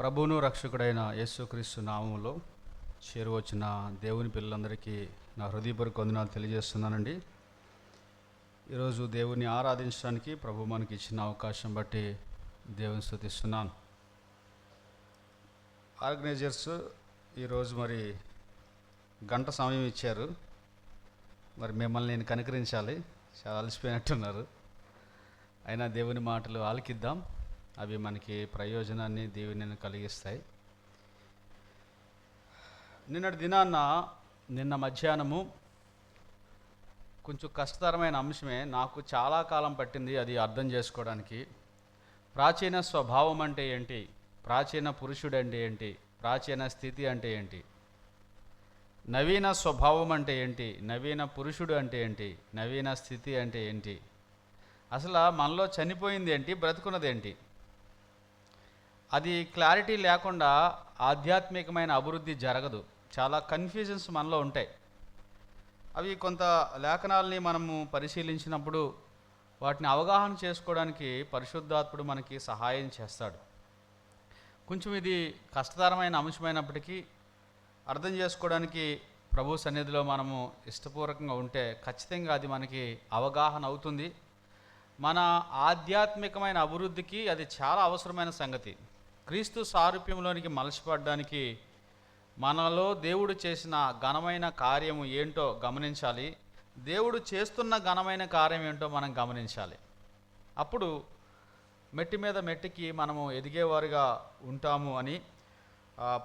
ప్రభువును రక్షకుడైన యేసుక్రీస్తు నామములో చేరువచ్చిన దేవుని పిల్లలందరికీ నా హృదయపూర్వక వందనాలు తెలియజేస్తున్నానండి. ఈరోజు దేవుని ఆరాధించడానికి ప్రభు మనకి ఇచ్చిన అవకాశం బట్టి దేవుని స్తుతిస్తున్నాను. ఆర్గనైజర్స్ ఈరోజు మరి గంట సమయం ఇచ్చారు. మరి మిమ్మల్ని నేను కనికరించాలి, చాలా అలసిపోయినట్టున్నారు. అయినా దేవుని మాటలు ఆలకిద్దాం, అవి మనకి ప్రయోజనాన్ని దేవుని కలిగిస్తాయి. నిన్నటి దినాన్న నిన్న మధ్యాహ్నము కొంచెం కష్టతరమైన అంశమే, నాకు చాలా కాలం పట్టింది అది అర్థం చేసుకోవడానికి. ప్రాచీన స్వభావం అంటే ఏంటి, ప్రాచీన పురుషుడు అంటే ఏంటి, ప్రాచీన స్థితి అంటే ఏంటి, నవీన స్వభావం అంటే ఏంటి, నవీన పురుషుడు అంటే ఏంటి, నవీన స్థితి అంటే ఏంటి, అసలు మనలో చనిపోయింది ఏంటి, బ్రతుకున్నది ఏంటి, అది క్లారిటీ లేకుండా ఆధ్యాత్మికమైన అభివృద్ధి జరగదు. చాలా కన్ఫ్యూజన్స్ మనలో ఉంటాయి. అవి కొంత లేఖనాలని మనము పరిశీలించినప్పుడు వాటిని అవగాహన చేసుకోవడానికి పరిశుద్ధాత్ముడు మనకి సహాయం చేస్తాడు. కొంచెం ఇది కష్టతరమైన అంశమైనప్పటికీ అర్థం చేసుకోవడానికి ప్రభు సన్నిధిలో మనము ఇష్టపూర్వకంగా ఉంటే ఖచ్చితంగా అది మనకి అవగాహన అవుతుంది. మన ఆధ్యాత్మికమైన అభివృద్ధికి అది చాలా అవసరమైన సంగతి. క్రీస్తు సారూప్యంలోనికి మలచబడడానికి మనలో దేవుడు చేసిన ఘనమైన కార్యము ఏంటో గమనించాలి. దేవుడు చేస్తున్న ఘనమైన కార్యం ఏంటో మనం గమనించాలి. అప్పుడు మెట్టి మీద మెట్టికి మనము ఎదిగేవారుగా ఉంటాము అని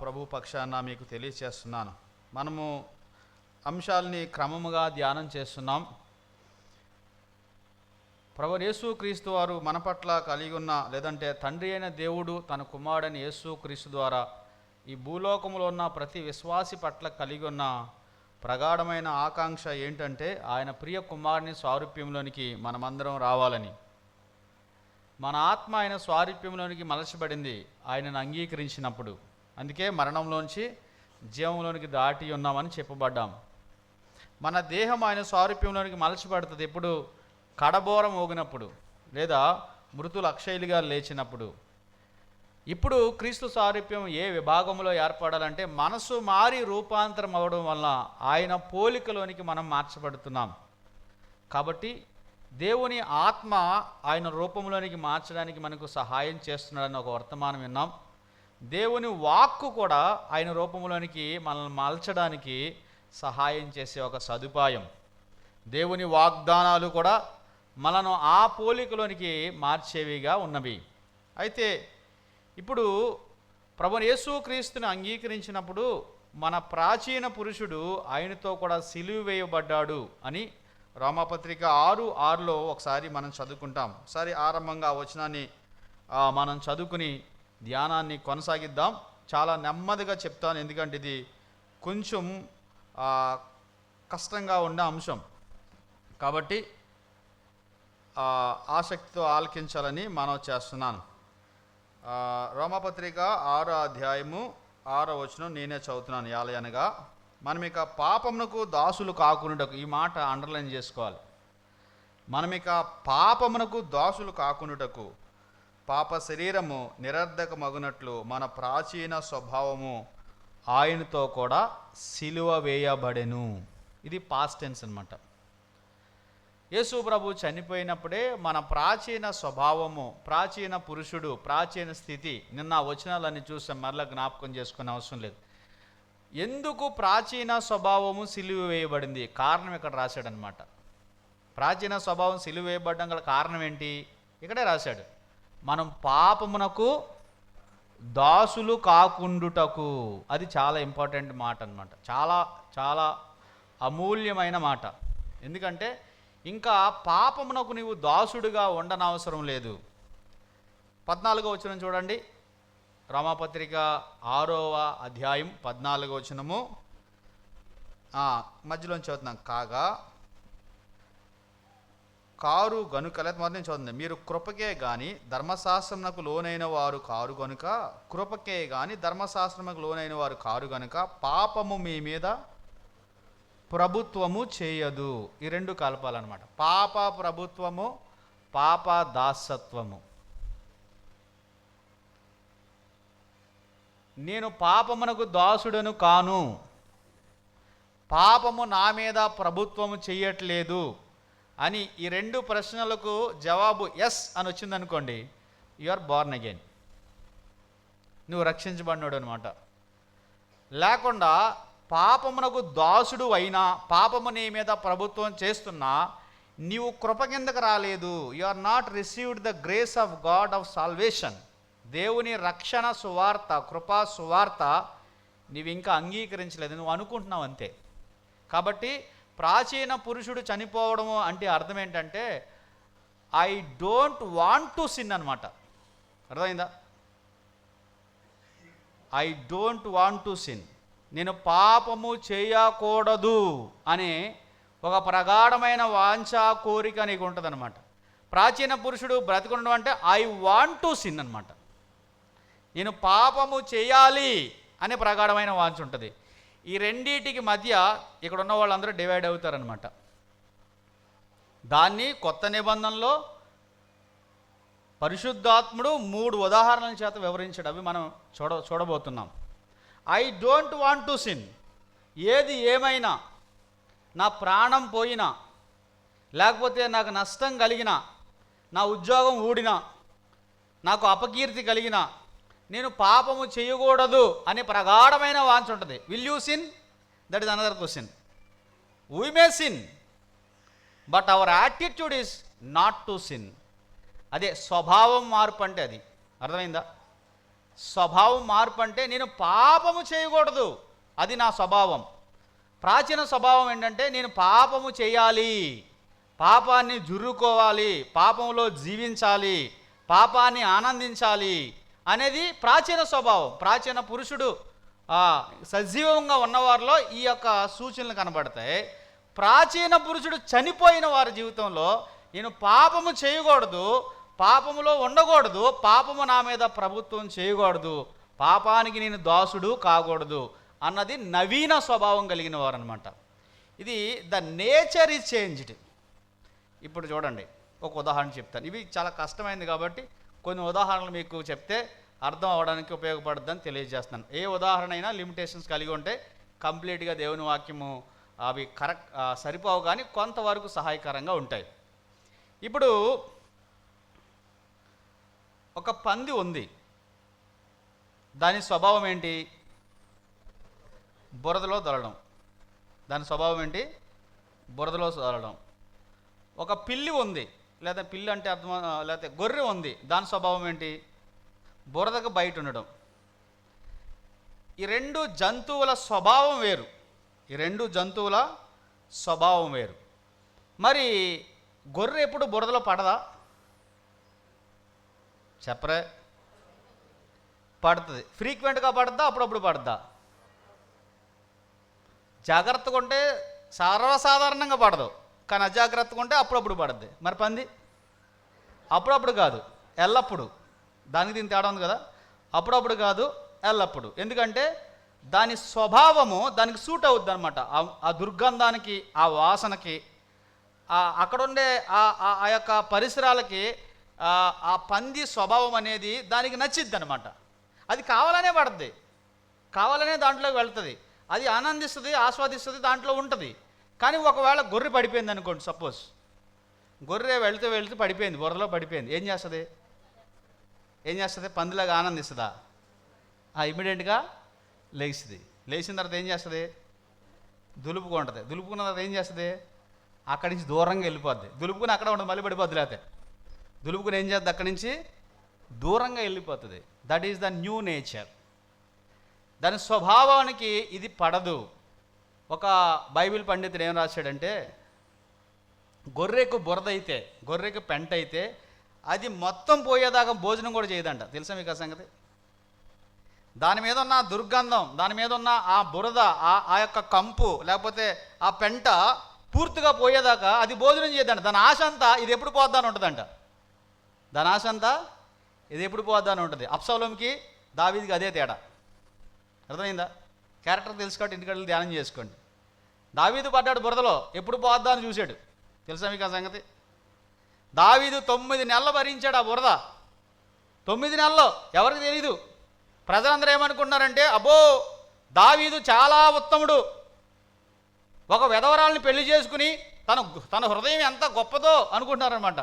ప్రభు పక్షాన మీకు తెలియచేస్తున్నాను. మనము అంశాలని క్రమముగా ధ్యానం చేస్తున్నాం. ప్రభు యేసుక్రీస్తు వారు మన పట్ల కలిగి ఉన్న, లేదంటే తండ్రి అయిన దేవుడు తన కుమారుడైన యేసుక్రీస్తు ద్వారా ఈ భూలోకంలో ఉన్న ప్రతి విశ్వాసి పట్ల కలిగి ఉన్న ప్రగాఢమైన ఆకాంక్ష ఏంటంటే ఆయన ప్రియ కుమారుని స్వారూప్యంలోనికి మనమందరం రావాలని. మన ఆత్మ ఆయన స్వారూప్యంలోనికి మలచబడింది ఆయనను అంగీకరించినప్పుడు. అందుకే మరణంలోంచి జీవంలోనికి దాటి ఉన్నామని చెప్పబడ్డాం. మన దేహం ఆయన స్వారూప్యంలోనికి మలచబడుతుంది ఎప్పుడు? కడబోరం మోగినప్పుడు, లేదా మృతులు అక్షయులుగా లేచినప్పుడు. ఇప్పుడు క్రీస్తు సారూప్యం ఏ విభాగంలో ఏర్పడాలంటే మనసు మారి రూపాంతరం అవ్వడం వల్ల ఆయన పోలికలోనికి మనం మార్చబడుతున్నాం. కాబట్టి దేవుని ఆత్మ ఆయన రూపంలోనికి మార్చడానికి మనకు సహాయం చేస్తున్నాడని ఒక వర్తమానం విన్నాం. దేవుని వాక్కు కూడా ఆయన రూపంలోనికి మనల్ని మలచడానికి సహాయం చేసే ఒక సదుపాయం. దేవుని వాగ్దానాలు కూడా మనను ఆ పోలికలోనికి మార్చేవిగా ఉన్నవి. అయితే ఇప్పుడు ప్రభువు యేసుక్రీస్తుని అంగీకరించినప్పుడు మన ప్రాచీన పురుషుడు ఆయనతో కూడా సిలువ వేయబడ్డాడు అని రోమాపత్రిక 6:6 ఒకసారి మనం చదువుకుంటాం. ఒకసారి ఆరంభంగా వచనాన్ని మనం చదువుకుని ధ్యానాన్ని కొనసాగిద్దాం. చాలా నెమ్మదిగా చెప్తాను, ఎందుకంటే ఇది కొంచెం కష్టంగా ఉండే అంశం కాబట్టి ఆసక్తితో ఆలకించాలని మనవి చేస్తున్నాను. రోమాపత్రిక 6:6 నేనే చదువుతున్నాను. యాలయనగా మనమిక పాపమునకు దాసులు కాకుండాటకు, ఈ మాట అండర్లైన్ చేసుకోవాలి. మనమిక పాపమునకు దాసులు కాకుండాటకు పాప శరీరము నిరర్ధకమగునట్లు మన ప్రాచీన స్వభావము ఆయనతో కూడా సిలువ వేయబడెను. ఇది పాస్ట్ టెన్స్ అన్నమాట. యేసు ప్రభు చనిపోయినప్పుడే మన ప్రాచీన స్వభావము, ప్రాచీన పురుషుడు, ప్రాచీన స్థితి, నిన్న వచనాలన్నీ చూసాం, మరలా జ్ఞాపకం చేసుకునే అవసరం లేదు. ఎందుకు ప్రాచీన స్వభావము సిలువ వేయబడింది? కారణం ఇక్కడ రాశాడనమాట. ప్రాచీన స్వభావం సిలువ వేయబడడం గల కారణం ఏంటి? ఇక్కడే రాశాడు. మనం పాపమునకు దాసులు కాకుండుటకు. అది చాలా ఇంపార్టెంట్ మాట అన్నమాట. చాలా చాలా అమూల్యమైన మాట. ఎందుకంటే ఇంకా పాపమునకు నీవు దాసుడుగా ఉండనవసరం లేదు. 14వ వచనం చూడండి. రోమాపత్రిక 6:14 వచనము మధ్యలోంచి చదువుతున్నాం. కాగా కారు గనుక, లేదా మొదటి నుంచి చదువుతుంది, మీరు కృపకే గాని ధర్మశాస్త్రమునకు లోనైన వారు కారు గనుక, కృపకే గాని ధర్మశాస్త్రమునకు లోనైన వారు కారు గనుక పాపము మీ మీద ప్రభుత్వము చేయదు. ఈ రెండు కలపాలన్నమాట. పాప ప్రభుత్వము, పాప దాసత్వము. నేను పాపమునకు దాసుడను కాను, పాపము నా మీద ప్రభుత్వము చెయ్యట్లేదు అని ఈ రెండు ప్రశ్నలకు జవాబు ఎస్ అని వచ్చిందనుకోండి, యు ఆర్ బోర్న్ అగైన్, నువ్వు రక్షించబడినాడు అనమాట. లేకుండా పాపమునకు దాసుడు అయినా, పాపము నీ మీద ప్రభుత్వం చేస్తున్నా నీవు కృప కిందకు రాలేదు, you are not received the grace of God of salvation, దేవుని రక్షణ సువార్త, కృపా సువార్త నీవు ఇంకా అంగీకరించలేదు, నువ్వు అనుకుంటున్నావు అంతే. కాబట్టి ప్రాచీన పురుషుడు చనిపోవడము అంటే అర్థం ఏంటంటే I don't want to sin అనమాట. అర్థమైందా? I don't want to sin, నేను పాపము చేయకూడదు అనే ఒక ప్రగాఢమైన వాంఛా కోరిక నీకు ఉంటుంది అనమాట. ప్రాచీన పురుషుడు బ్రతికుండడం అంటే ఐ వాంట్ టు సిన్ అనమాట. నేను పాపము చేయాలి అనే ప్రగాఢమైన వాంఛ ఉంటుంది. ఈ రెండింటికి మధ్య ఇక్కడ ఉన్న వాళ్ళందరూ డివైడ్ అవుతారనమాట. దాన్ని కొత్త నిబంధనలో పరిశుద్ధాత్ముడు 3 ఉదాహరణల చేత వివరించాడు. అవి మనం చూడబోతున్నాం. I don't want to sin, ఏది ఏమైనా, నా ప్రాణం పోయినా, లేకపోతే నాకు నష్టం కలిగినా, నా ఉద్యోగం ఊడినా, నాకు అపకీర్తి కలిగినా, నేను పాపము చేయకూడదు అనే ప్రగాఢమైన వాంఛ ఉంటుంది. Will you sin? That is another question. We may sin, but our attitude is not to sin. అదే స్వభావం మార్పు అంటే. అది అర్థమైందా? స్వభావం మార్పు అంటే నేను పాపము చేయకూడదు, అది నా స్వభావం. ప్రాచీన స్వభావం ఏంటంటే నేను పాపము చేయాలి, పాపాన్ని జుర్రుకోవాలి, పాపంలో జీవించాలి, పాపాన్ని ఆనందించాలి అనేది ప్రాచీన స్వభావం. ప్రాచీన పురుషుడు సజీవంగా ఉన్నవారిలో ఈ యొక్క సూచనలు కనబడతాయి. ప్రాచీన పురుషుడు చనిపోయిన వారి జీవితంలో నేను పాపము చేయకూడదు, పాపములో ఉండకూడదు, పాపము నా మీద ప్రభుత్వం చేయకూడదు, పాపానికి నేను దాసుడు కాకూడదు అన్నది నవీన స్వభావం కలిగిన వారు అనమాట. ఇది ద నేచర్ ఈజ్ చేంజ్డ్. ఇప్పుడు చూడండి, ఒక ఉదాహరణ చెప్తాను. ఇవి చాలా కష్టమైంది కాబట్టి కొన్ని ఉదాహరణలు మీకు చెప్తే అర్థం అవ్వడానికి ఉపయోగపడుతుందని తెలియజేస్తున్నాను. ఏ ఉదాహరణ అయినా లిమిటేషన్స్ కలిగి ఉంటే కంప్లీట్గా దేవుని వాక్యము అవి కరెక్ట్ సరిపోవు, కానీ కొంతవరకు సహాయకరంగా ఉంటాయి. ఇప్పుడు ఒక పంది ఉంది, దాని స్వభావం ఏంటి? బురదలో దొరలడం. దాని స్వభావం ఏంటి? బురదలో దొరలడం. ఒక పిల్లి ఉంది, లేదా పిల్లి అంటే అర్థం, లేకపోతే గొర్రె ఉంది, దాని స్వభావం ఏంటి? బురదకు బయట ఉండడం. ఈ రెండు జంతువుల స్వభావం వేరు. ఈ రెండు జంతువుల స్వభావం వేరు. మరి గొర్రె ఎప్పుడు బురదలో పడదా? చెప్పరే. పడుతుంది. ఫ్రీక్వెంట్గా పడద్దా? అప్పుడప్పుడు పడద్దా? జాగ్రత్తగా ఉంటే సర్వసాధారణంగా పడదు, కానీ అజాగ్రత్తగా ఉంటే అప్పుడప్పుడు పడుద్ది. మరి పంది అప్పుడప్పుడు కాదు, ఎల్లప్పుడు. దానికి దీని తేడా ఉంది కదా. అప్పుడప్పుడు కాదు, ఎల్లప్పుడు. ఎందుకంటే దాని స్వభావము దానికి సూట్ అవుద్ది అనమాట. ఆ దుర్గంధానికి, ఆ వాసనకి, అక్కడుండే ఆ యొక్క పరిసరాలకి ఆ పంది స్వభావం అనేది దానికి నచ్చిద్ది అనమాట. అది కావాలనే పడుద్ది, కావాలనే దాంట్లోకి వెళ్తుంది, అది ఆనందిస్తుంది, ఆస్వాదిస్తుంది, దాంట్లో ఉంటుంది. కానీ ఒకవేళ గొర్రె పడిపోయింది అనుకోండి, సపోజ్ గొర్రె వెళుతూ పడిపోయింది, బురదలో పడిపోయింది, ఏం చేస్తుంది? పందిలాగా ఆనందిస్తుందా? ఇమీడియట్గా లేస్తుంది. లేచిన తర్వాత ఏం చేస్తుంది? దులుపుకుంటుంది. దులుపుకున్న తర్వాత ఏం చేస్తుంది? అక్కడి నుంచి దూరంగా వెళ్ళిపోద్ది. దులుపుకుని అక్కడ ఉండదు, మళ్ళీ పడిపోద్ది. లేకపోతే దులుపుకుని ఏం చేద్ది? అక్కడి నుంచి దూరంగా వెళ్ళిపోతుంది. That is the new nature. దాని స్వభావానికి ఇది పడదు. ఒక బైబిల్ పండితుడు ఏం రాశాడంటే, గొర్రెకు బురద అయితే, గొర్రెకు పెంట అయితే అది మొత్తం పోయేదాకా భోజనం కూడా చేయదంట. తెలుసా మీకు ఆ సంగతి? దాని మీద ఉన్న దుర్గంధం, దాని మీద ఉన్న ఆ బురద, ఆ యొక్క కంపు, లేకపోతే ఆ పెంట పూర్తిగా పోయేదాకా అది భోజనం చేయదంట. దాని ఆశ అంతా ఇది ఎప్పుడు పోద్దాని ఉంటుందంట. దాని ఆశ అంతా ఇది ఎప్పుడు పోద్దాని ఉంటుంది. అబ్షాలోముకి దావీదుకి అదే తేడా. అర్థమైందా? క్యారెక్టర్ తెలుసు కాబట్టి ఇంటికి వెళ్ళి ధ్యానం చేసుకోండి. దావీదు పడ్డాడు బురదలో, ఎప్పుడు పోద్దా అని చూశాడు. తెలుసా మీకు ఆ సంగతి? దావీదు 9 నెలలు భరించాడు ఆ బురద. 9 నెలల్లో ఎవరికి తెలీదు. ప్రజలందరూ ఏమనుకుంటున్నారంటే, అబ్బో దావీదు చాలా ఉత్తముడు, ఒక విధవరాల్ని పెళ్లి చేసుకుని తన హృదయం ఎంత గొప్పదో అనుకుంటున్నారనమాట.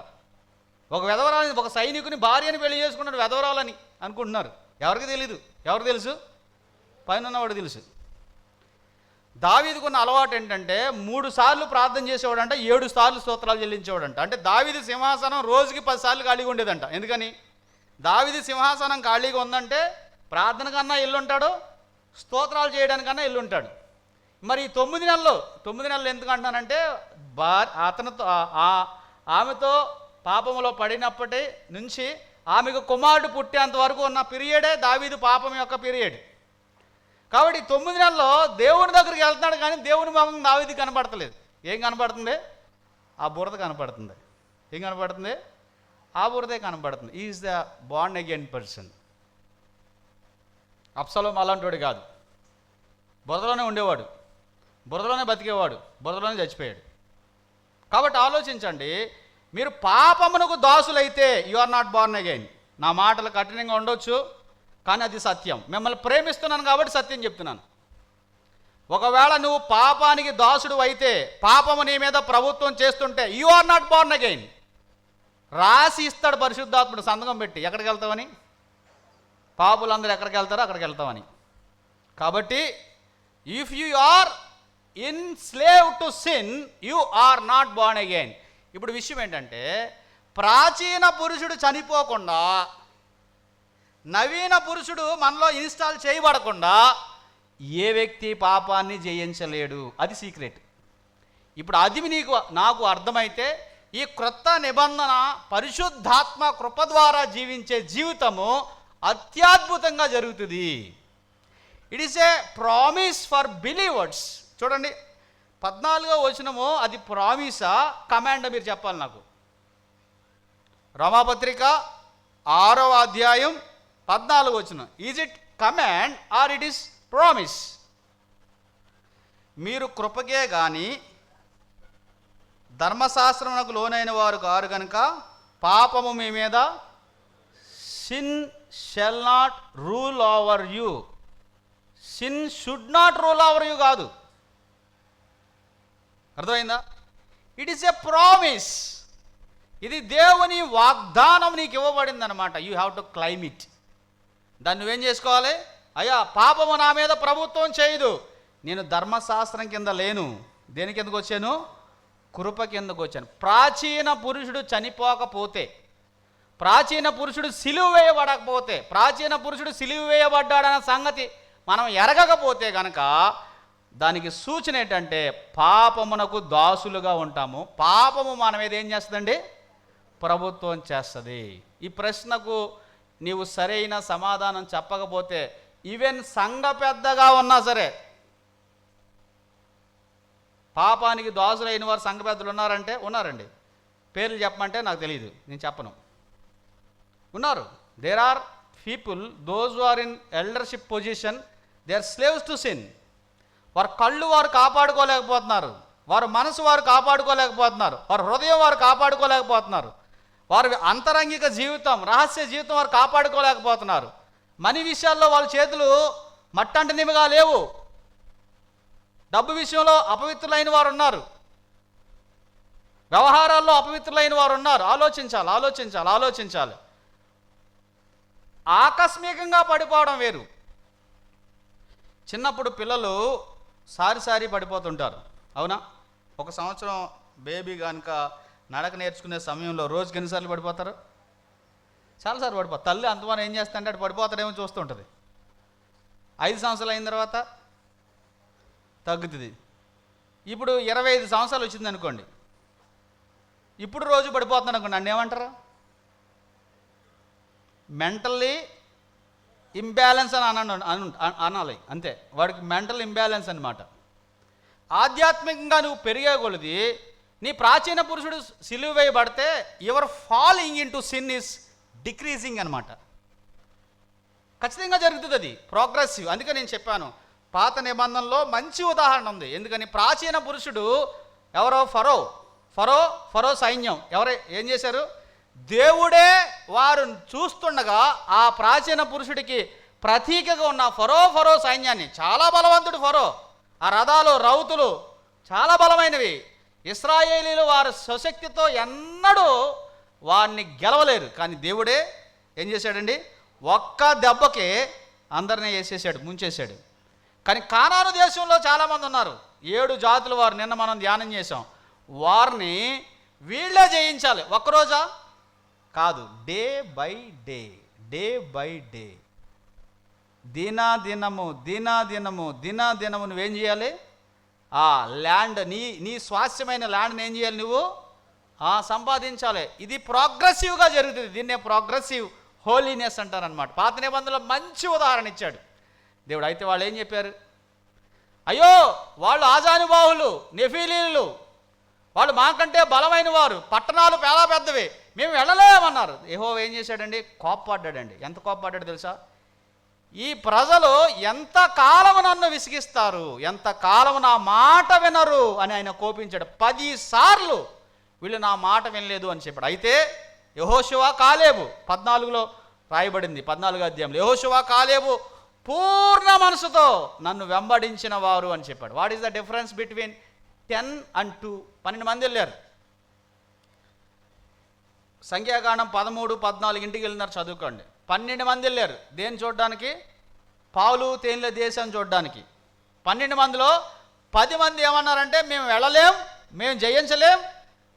ఒక విధవరాలని, ఒక సైనికుని భార్యని పెళ్లి చేసుకున్నాడు విధవరాలని అనుకుంటున్నారు. ఎవరికి తెలీదు. ఎవరు తెలుసు? పైన ఉన్నవాడు తెలుసు. దావీదుకున్న అలవాటు ఏంటంటే 3 సార్లు ప్రార్థన చేసేవాడంట, 7 సార్లు స్తోత్రాలు చెల్లించేవాడంట. అంటే దావీదు సింహాసనం రోజుకి 10 సార్లు ఖాళీగా ఉండేదంట. ఎందుకని? దావీదు సింహాసనం ఖాళీగా ఉందంటే ప్రార్థన కన్నా ఎల్లుంటాడు, స్తోత్రాలు చేయడానికన్నా ఎల్లుంటాడు. మరి 9 నెలలు ఎందుకు అంటున్నానంటే, అతనితో ఆమెతో పాపములో పడినప్పటి నుంచి ఆమెకు కుమారుడు పుట్టేంత వరకు ఉన్న పీరియడే దావీదు పాపం యొక్క పీరియడ్. కాబట్టి 9 నెలల్లో దేవుని దగ్గరికి వెళ్తున్నాడు, కానీ దేవుని మొహం దావీదు కనపడతలేదు. ఏం కనపడుతుంది? ఆ బురద కనపడుతుంది. ఏం కనపడుతుంది? ఆ బురదే కనపడుతుంది. Is the born again person. అబ్షలోము అలాంటివాడు కాదు. బురదలోనే ఉండేవాడు, బురదలోనే బతికేవాడు, బురదలోనే చచ్చిపోయాడు. కాబట్టి ఆలోచించండి, మీరు పాపమునకు దాసులైతే you are not born again. నా మాటలు కఠినంగా ఉండొచ్చు, కానీ అది సత్యం. మిమ్మల్ని ప్రేమిస్తున్నాను కాబట్టి సత్యం చెప్తున్నాను. ఒకవేళ నువ్వు పాపానికి దాసుడు అయితే, పాపము నీ మీద ప్రభుత్వం చేస్తుంటే you are not born again. రాసి ఇస్తాడు పరిశుద్ధాత్ముడు సంతకం పెట్టి, ఎక్కడికి వెళ్తామని. పాపులందరూ ఎక్కడికి వెళ్తారో అక్కడికి వెళ్తామని. కాబట్టి if you are enslave to sin you are not born again. ఇప్పుడు విషయం ఏంటంటే, ప్రాచీన పురుషుడు చనిపోకుండా, నవీన పురుషుడు మనలో ఇన్స్టాల్ చేయబడకుండా ఏ వ్యక్తి పాపాన్ని జయించలేడు. అది సీక్రెట్. ఇప్పుడు అది నాకు అర్థమైతే ఈ క్రొత్త నిబంధన పరిశుద్ధాత్మ కృప ద్వారా జీవించే జీవితము అత్యద్భుతంగా జరుగుతుంది. It is a promise for believers. చూడండి, 14వ వచనము అది ప్రామిసా కమాండ్ మీరు చెప్పాలి నాకు. రోమాపత్రిక 6వ అధ్యాయం 14వ వచనం. Is it command or it is promise? మీరు కృపకే కానీ ధర్మశాస్త్రమునకు లోనైన వారు కారు కనుక పాపము మీ మీద, sin shall not rule over you. Sin should not rule over you కాదు. అర్థమైందా? It is a promise. ఇది దేవుని వాగ్దానం నీకు ఇవ్వబడింది అనమాట. You have to claim it. దాన్ని నువ్వేం చేసుకోవాలి? అయ్యా, పాపము నా మీద ప్రభుత్వం చేయదు, నేను ధర్మశాస్త్రం కింద లేను, దేని కిందకు వచ్చాను? కృప కిందకు వచ్చాను. ప్రాచీన పురుషుడు చనిపోకపోతే, ప్రాచీన పురుషుడు సిలువ వేయబడకపోతే, ప్రాచీన పురుషుడు సిలువ వేయబడ్డాడన్న సంగతి మనం ఎరగకపోతే కనుక దానికి సూచన ఏంటంటే పాపమునకు దాసులుగా ఉంటాము. పాపము మన మీద ఏం చేస్తుందండి? ప్రభుత్వం చేస్తుంది. ఈ ప్రశ్నకు నీవు సరైన సమాధానం చెప్పకపోతే, ఈవెన్ సంఘ పెద్దగా ఉన్నా సరే, పాపానికి దాసులైన వారు సంఘ పెద్దలు ఉన్నారంటే ఉన్నారండి. పేర్లు చెప్పమంటే నాకు తెలియదు, నేను చెప్పను. ఉన్నారు. There are people, those who are in eldership position, they are slaves to sin. వారి కళ్ళు వారు కాపాడుకోలేకపోతున్నారు, వారి మనసు వారు కాపాడుకోలేకపోతున్నారు, వారి హృదయం వారు కాపాడుకోలేకపోతున్నారు, వారి అంతరంగిక జీవితం, రహస్య జీవితం వారు కాపాడుకోలేకపోతున్నారు. మనీ విషయాల్లో వాళ్ళ చేతులు మట్టంటనివిగా లేవు. డబ్బు విషయంలో అపవిత్రులైన వారు ఉన్నారు, వ్యవహారాల్లో అపవిత్రులైన వారు ఉన్నారు. ఆలోచించాలి. ఆకస్మికంగా పడిపోవడం వేరు. చిన్నప్పుడు పిల్లలు సారి పడిపోతుంటారు, అవునా? 1 సంవత్సరం బేబీ కనుక నడక నేర్చుకునే సమయంలో రోజుకి ఎన్నిసార్లు పడిపోతారు? చాలాసార్లు పడిపోతారు. తల్లి అంతమానం ఏం చేస్తుంటే అటు పడిపోతాడేమో చూస్తుంటుంది. 5 సంవత్సరాలు అయిన తర్వాత తగ్గుతుంది. ఇప్పుడు 25 సంవత్సరాలు వచ్చింది అనుకోండి, ఇప్పుడు రోజు పడిపోతున్నాను అనుకోండి, నన్ను ఏమంటారు? మెంటల్లీ ఇంబ్యాలెన్స్ అని అనాలి అంతే. వాడికి మెంటల్ ఇంబ్యాలెన్స్ అనమాట. ఆధ్యాత్మికంగా నువ్వు పెరిగే కొలది నీ ప్రాచీన పురుషుడు సిలువ వేయబడితే your falling in to sin is decreasing అనమాట. ఖచ్చితంగా జరుగుతుంది, అది ప్రోగ్రెసివ్. అందుకే నేను చెప్పాను, పాత నిబంధనలో మంచి ఉదాహరణ ఉంది. ఎందుకని? ప్రాచీన పురుషుడు ఎవరో ఫరో సైన్యం ఏం చేశారు? దేవుడే వారు చూస్తుండగా ఆ ప్రాచీన పురుషుడికి ప్రతీకగా ఉన్న ఫరో సైన్యాన్ని, చాలా బలవంతుడు ఫరో, ఆ రథాలు రౌతులు చాలా బలమైనవి, ఇశ్రాయేలీలు వారి స్వశక్తితో ఎన్నడూ వారిని గెలవలేరు. కానీ దేవుడే ఏం చేశాడండి, ఒక్క దెబ్బకే అందరినీ వేసేసాడు, ముంచేశాడు. కానీ కానాను దేశంలో చాలామంది ఉన్నారు, 7 జాతుల వారు, నిన్న మనం ధ్యానం చేసాం. వారిని వీళ్ళే జయించాలి. ఒక్కరోజా కాదు, day by day, day by day, దినదినము నువ్వేం చేయాలి, ఆ ల్యాండ్, నీ స్వాస్థ్యమైన ల్యాండ్ని ఏం చేయాలి, నువ్వు సంపాదించాలి. ఇది ప్రోగ్రెసివ్గా జరుగుతుంది. దీన్నే ప్రోగ్రెసివ్ హోలీనెస్ అంటారనమాట. పాత నిబంధనలో మంచి ఉదాహరణ ఇచ్చాడు దేవుడు. అయితే వాళ్ళు ఏం చెప్పారు, అయ్యో వాళ్ళు ఆజానుబాహులు, నెఫీలీలు, వాళ్ళు మాకంటే బలమైన వారు, పట్టణాలు చాలా పెద్దవి, మేము వెళ్ళలేమన్నారు. యెహోవా ఏం చేశాడండి, కోప్పడ్డాడండి. ఎంత కోప్పడ్డాడు తెలుసా, ఈ ప్రజలు ఎంతకాలము నన్ను విసిగిస్తారు, ఎంతకాలము నా మాట వినరు అని ఆయన కోపించాడు. 10 సార్లు వీళ్ళు నా మాట వినలేదు అని చెప్పాడు. అయితే యెహోషువ కాలేబు 14లో రాయబడింది, 14వ అధ్యాయంలో, యెహోషువ కాలేబు పూర్ణ మనసుతో నన్ను వెంబడించిన వారు అని చెప్పాడు. What is the difference between 10 and 2? 12 మంది వెళ్ళారు. సంఖ్యాకాండం 13, 14 ఇంటికి వెళ్ళినారు, చదువుకోండి. 12 మంది వెళ్ళారు దేన్ని చూడడానికి, పాలు తేనెల దేశం చూడడానికి. 12 మందిలో 10 మంది ఏమన్నారంటే, మేము వెళ్ళలేం, మేము జయించలేం,